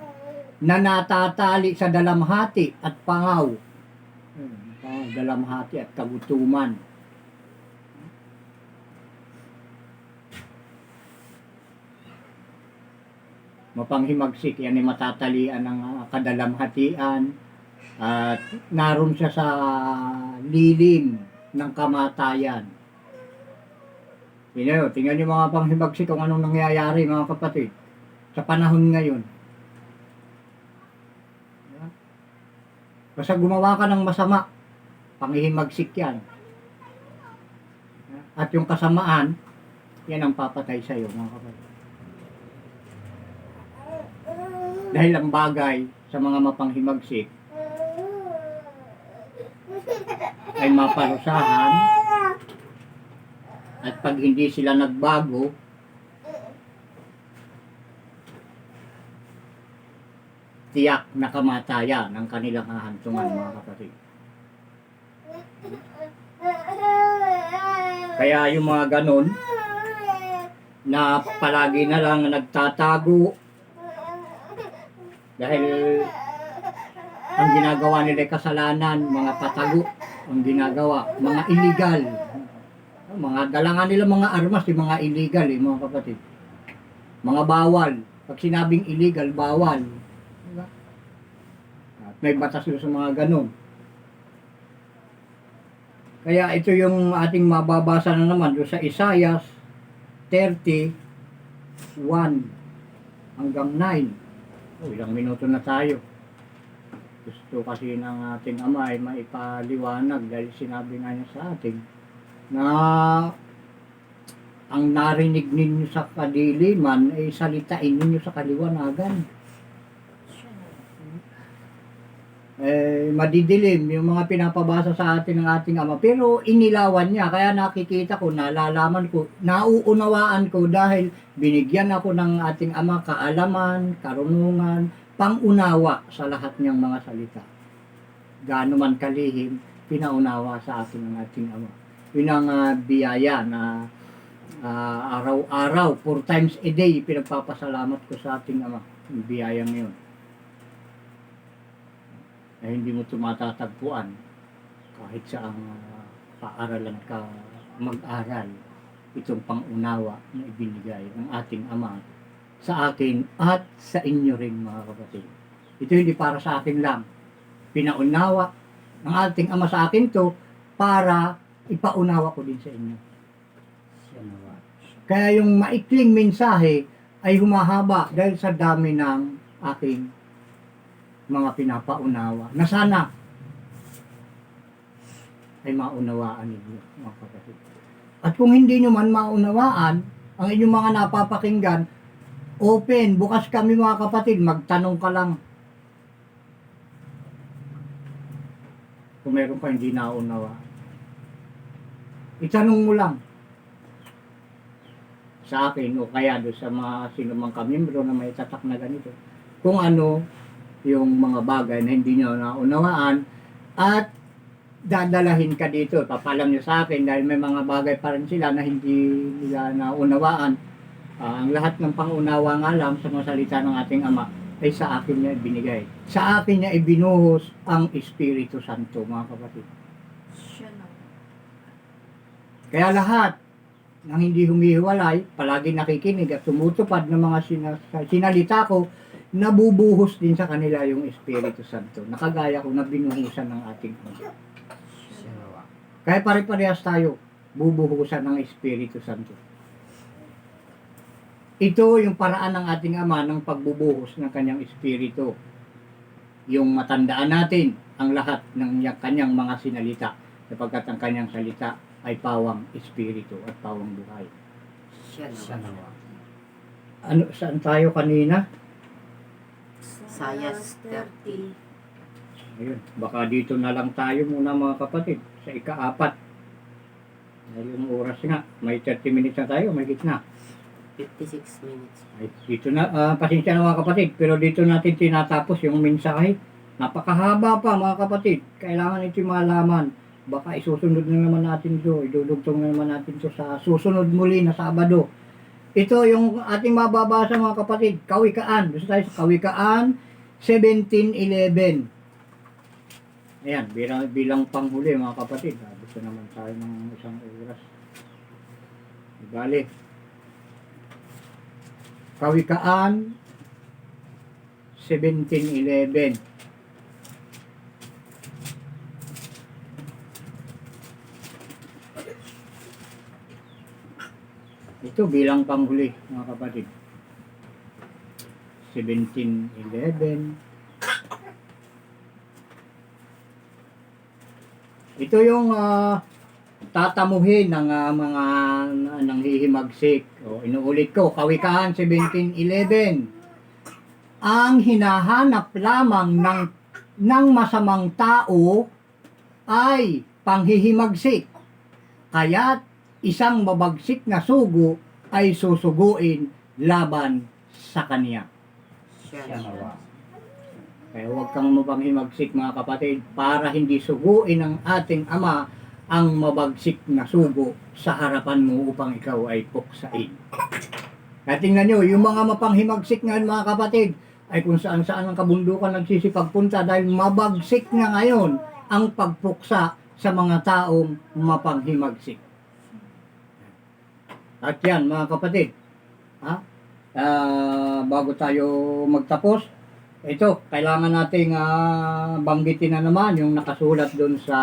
Speaker 1: na natatali sa dalamhati at pangaw. Dalamhati at kagutuman. Mapanghimagsik, yan ay matatalian ng kadalamhatian at naroon siya sa lilim ng kamatayan. Tingnan nyo mga panghimagsik kung anong nangyayari, mga kapatid, sa panahon ngayon. Basta gumawa ka ng masama, panghihimagsik yan. At yung kasamaan, yan ang papatay sa iyo, mga kapatid. Dahil ang bagay sa mga mapanghimagsik ay maparusahan, at pag hindi sila nagbago, tiyak na kamatayan ang kanilang hahantungan, mga kapatid. Kaya yung mga ganon na palagi na lang nagtatago dahil ang ginagawa nila ay kasalanan, mga patago ang ginagawa, mga illegal. Mga dalangan nila mga armas, yung mga illegal, mga kapatid. Mga bawal. Pag sinabing illegal, bawal. Diba? At may batas yun sa mga ganon. Kaya ito yung ating mababasa na naman doon sa Isaiah 30:1 hanggang 9. Ilang minuto na tayo. Gusto kasi ng ating Ama ay maipaliwanag dahil sinabi nga niya sa atin na ang narinig ninyo sa kadiliman ay salitain ninyo sa kaliwanagan. Madidilim yung mga pinapabasa sa atin ng ating Ama, pero inilawan niya, kaya nakikita ko, nalalaman ko, nauunawaan ko dahil binigyan ako ng ating Ama kaalaman, karunungan, pangunawa sa lahat niyang mga salita. Gaano man kalihim, pinaunawa sa atin ng ating Ama. Yun ang biyaya na araw-araw, 4 times a day, pinagpapasalamat ko sa ating Ama. Yung biyayang yun. Na hindi mo tumatatagpuan kahit sa paaralan ka mag-aral, itong pangunawa na ibinigay ng ating Ama sa akin at sa inyo rin, mga kapatid. Ito hindi para sa akin lang. Pinaunawa ng ating Ama sa akin to para ipaunawa ko din sa inyo.
Speaker 2: siya nawa,
Speaker 1: Kaya yung maikling mensahe ay humahaba dahil sa dami ng aking mga pinapaunawa na sana ay maunawaan ninyo, mga kapatid. At kung hindi nyo man maunawaan, ang inyong mga napapakinggan, open, bukas kami mga kapatid, magtanong ka lang. Kung meron ka hindi naunawaan, itanong mo lang sa akin o kaya doon sa mga sinumang kamiyembro na may tatak na ganito. Kung ano yung mga bagay na hindi nyo naunawaan at dadalahin ka dito. Papalam nyo sa akin dahil may mga bagay pa rin sila na hindi nila naunawaan. Ang lahat ng pangunawa nga lang sa mga salita ng ating Ama ay sa akin niya binigay. Sa akin niya ibinuhos ang Espiritu Santo, mga kapatid.
Speaker 3: siya nawa,
Speaker 1: Kaya lahat ng hindi humihiwalay, palagi nakikinig at tumutupad ng mga sinalita ko, nabubuhos din sa kanila yung Espiritu Santo. Nakagaya ko na binuhusan ng ating Ama.
Speaker 2: siya nawa,
Speaker 1: Kaya pare-parehas tayo, bubuhusan ng Espiritu Santo. Ito yung paraan ng ating Ama ng pagbubuhos ng kanyang Espiritu. Yung matandaan natin ang lahat ng kanyang mga sinalita, sapagkat ang kanyang salita ay pawang Espiritu at pawang buhay.
Speaker 2: siya nawa,
Speaker 1: Ano, saan tayo kanina?
Speaker 2: Sayas 30.
Speaker 1: Ayun, baka dito na lang tayo muna mga kapatid, sa ika-4. Dahil yung oras nga, may 30 minutes na tayo, may gitna.
Speaker 2: 56 minutes.
Speaker 1: Ay, dito na, pasensya na mga kapatid, pero dito natin tinatapos yung mensahe. Napakahaba pa mga kapatid, kailangan ito malaman. Baka isusunod na naman natin ito, idudugtong na naman natin ito sa susunod muli na Sabado. Ito yung ating mababasa mga kapatid, Kawikaan. Gusto tayo sa Kawikaan 17:11. Ayan, bilang panghuli mga kapatid. Gusto naman tayo ng isang oras. Ibalik. Kawikaan 17:11. Ito bilang panghuli mga kapatid. 17:11. Ito yung tatamuhin ng mga nanghihimagsik. O, inuulit ko, Kawikaan 17:11. Ang hinahanap lamang ng masamang tao ay panghihimagsik. Kaya't isang mabagsik na sugo ay susuguin laban sa kanya.
Speaker 2: Siya nawa,
Speaker 1: Kaya huwag kang mapanghimagsik mga kapatid para hindi suguin ng ating Ama ang mabagsik na sugo sa harapan mo upang ikaw ay puksain. Kaya tingnan nyo, yung mga mapanghimagsik ngayon mga kapatid ay kung saan saan ang kabundukan nagsisipagpunta dahil mabagsik na ngayon ang pagpuksa sa mga taong mapanghimagsik. At yan mga kapatid, bago tayo magtapos, ito, kailangan nating banggitin na naman yung nakasulat doon sa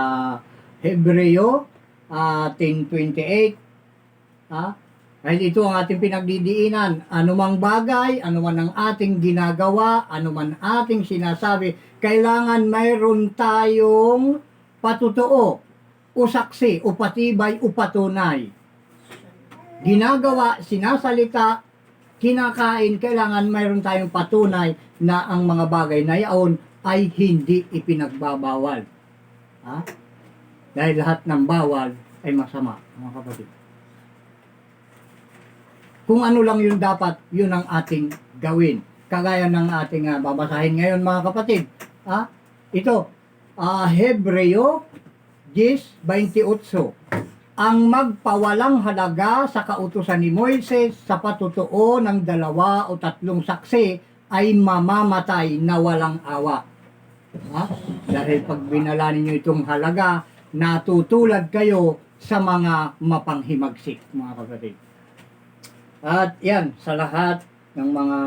Speaker 1: Hebreo 10:28. Dahil ito ang ating pinagdidiinan. Anumang bagay, anuman ang ating ginagawa, anuman ating sinasabi, kailangan mayroon tayong patutuo, o saksi, o patibay, o patunay. Ginagawa, sinasalita, kinakain, kailangan mayroon tayong patunay na ang mga bagay na yaon ay hindi ipinagbabawal. Dahil lahat ng bawal ay masama, mga kapatid. Kung ano lang yun dapat, yun ang ating gawin. Kagaya ng ating babasahin ngayon mga kapatid. Ito, Hebreo 10:28. Ang magpawalang halaga sa kautusan ni Moises sa patutuo ng 2 o 3 saksi ay mamamatay na walang awa. Dahil pag binala ninyo itong halaga, natutulad kayo sa mga mapanghimagsik, mga kapatid. At yan, sa lahat ng mga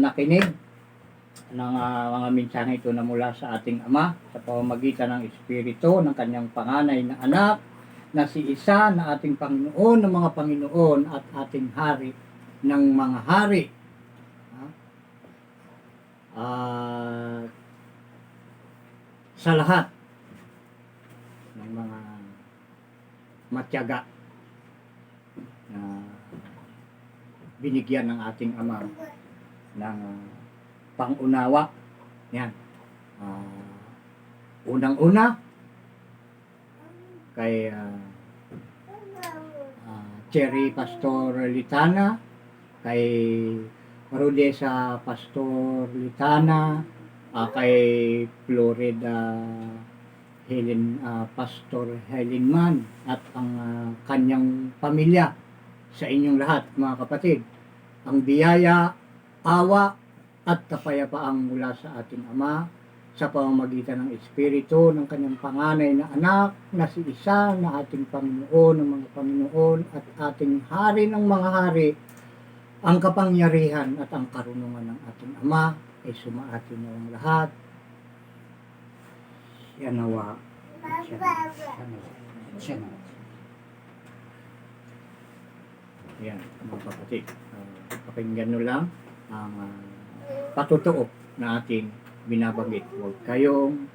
Speaker 1: nakinig, ng mga mensahe ito na mula sa ating Ama sa pamamagitan ng Espiritu ng kanyang panganay na anak na si Isa na ating Panginoon ng mga Panginoon at ating Hari ng mga hari. At sa lahat ng mga matyaga na binigyan ng ating Ama ng pangunawa. Yan. Unang-una kay Cherry Pastor Litana, kay Rodessa Pastor Litana, kay Florida Pastor Helen Man at ang kanyang pamilya, sa inyong lahat mga kapatid. Ang biyaya, awa at kapayapaang mula sa ating Ama sa pamamagitan ng Espiritu ng kanyang panganay na anak na si Isa na ating Panginoon ng mga Panginoon at ating Hari ng mga hari, ang kapangyarihan at ang karunungan ng ating Ama ay sumaatin ng lahat. Siya nawa.
Speaker 2: Siya nawa.
Speaker 1: Yan, mga kapatid. Pakinggan nyo lang ang patotoo na ating binabanggit. Huwag kayong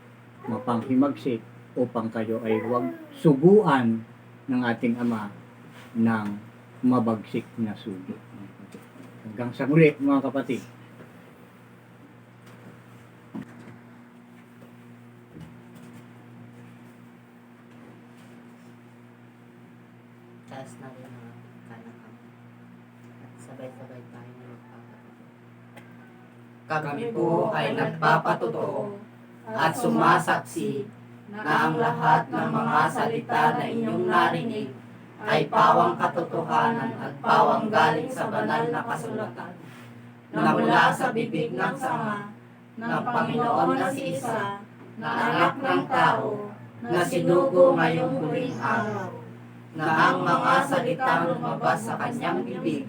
Speaker 1: mapanghimagsik upang kayo ay huwag suguan ng ating Ama ng mabagsik na sugo. Hanggang sa muli, mga kapatid.
Speaker 2: Taas na rin ang kanakam. At sabay-sabay tayo na magpapatuto. Kami po ay nagpapatuto at sumasaksi na ang lahat ng mga salita na inyong narinig ay pawang katotohanan at pawang galing sa banal na kasulatan na mula sa bibig ng Sama ng Panginoon na si Isa na anak ng tao na sinugo ngayong huling araw, na ang mga salitang lumabas sa kanyang bibig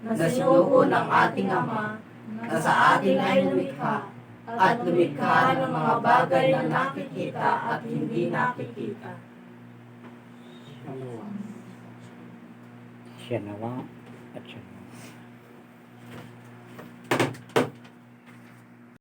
Speaker 2: na sinugo ng ating Ama na sa atin ay lumikha at lumikha ng mga bagay na nakikita at hindi nakikita.
Speaker 1: Siya nawa at siya nawa.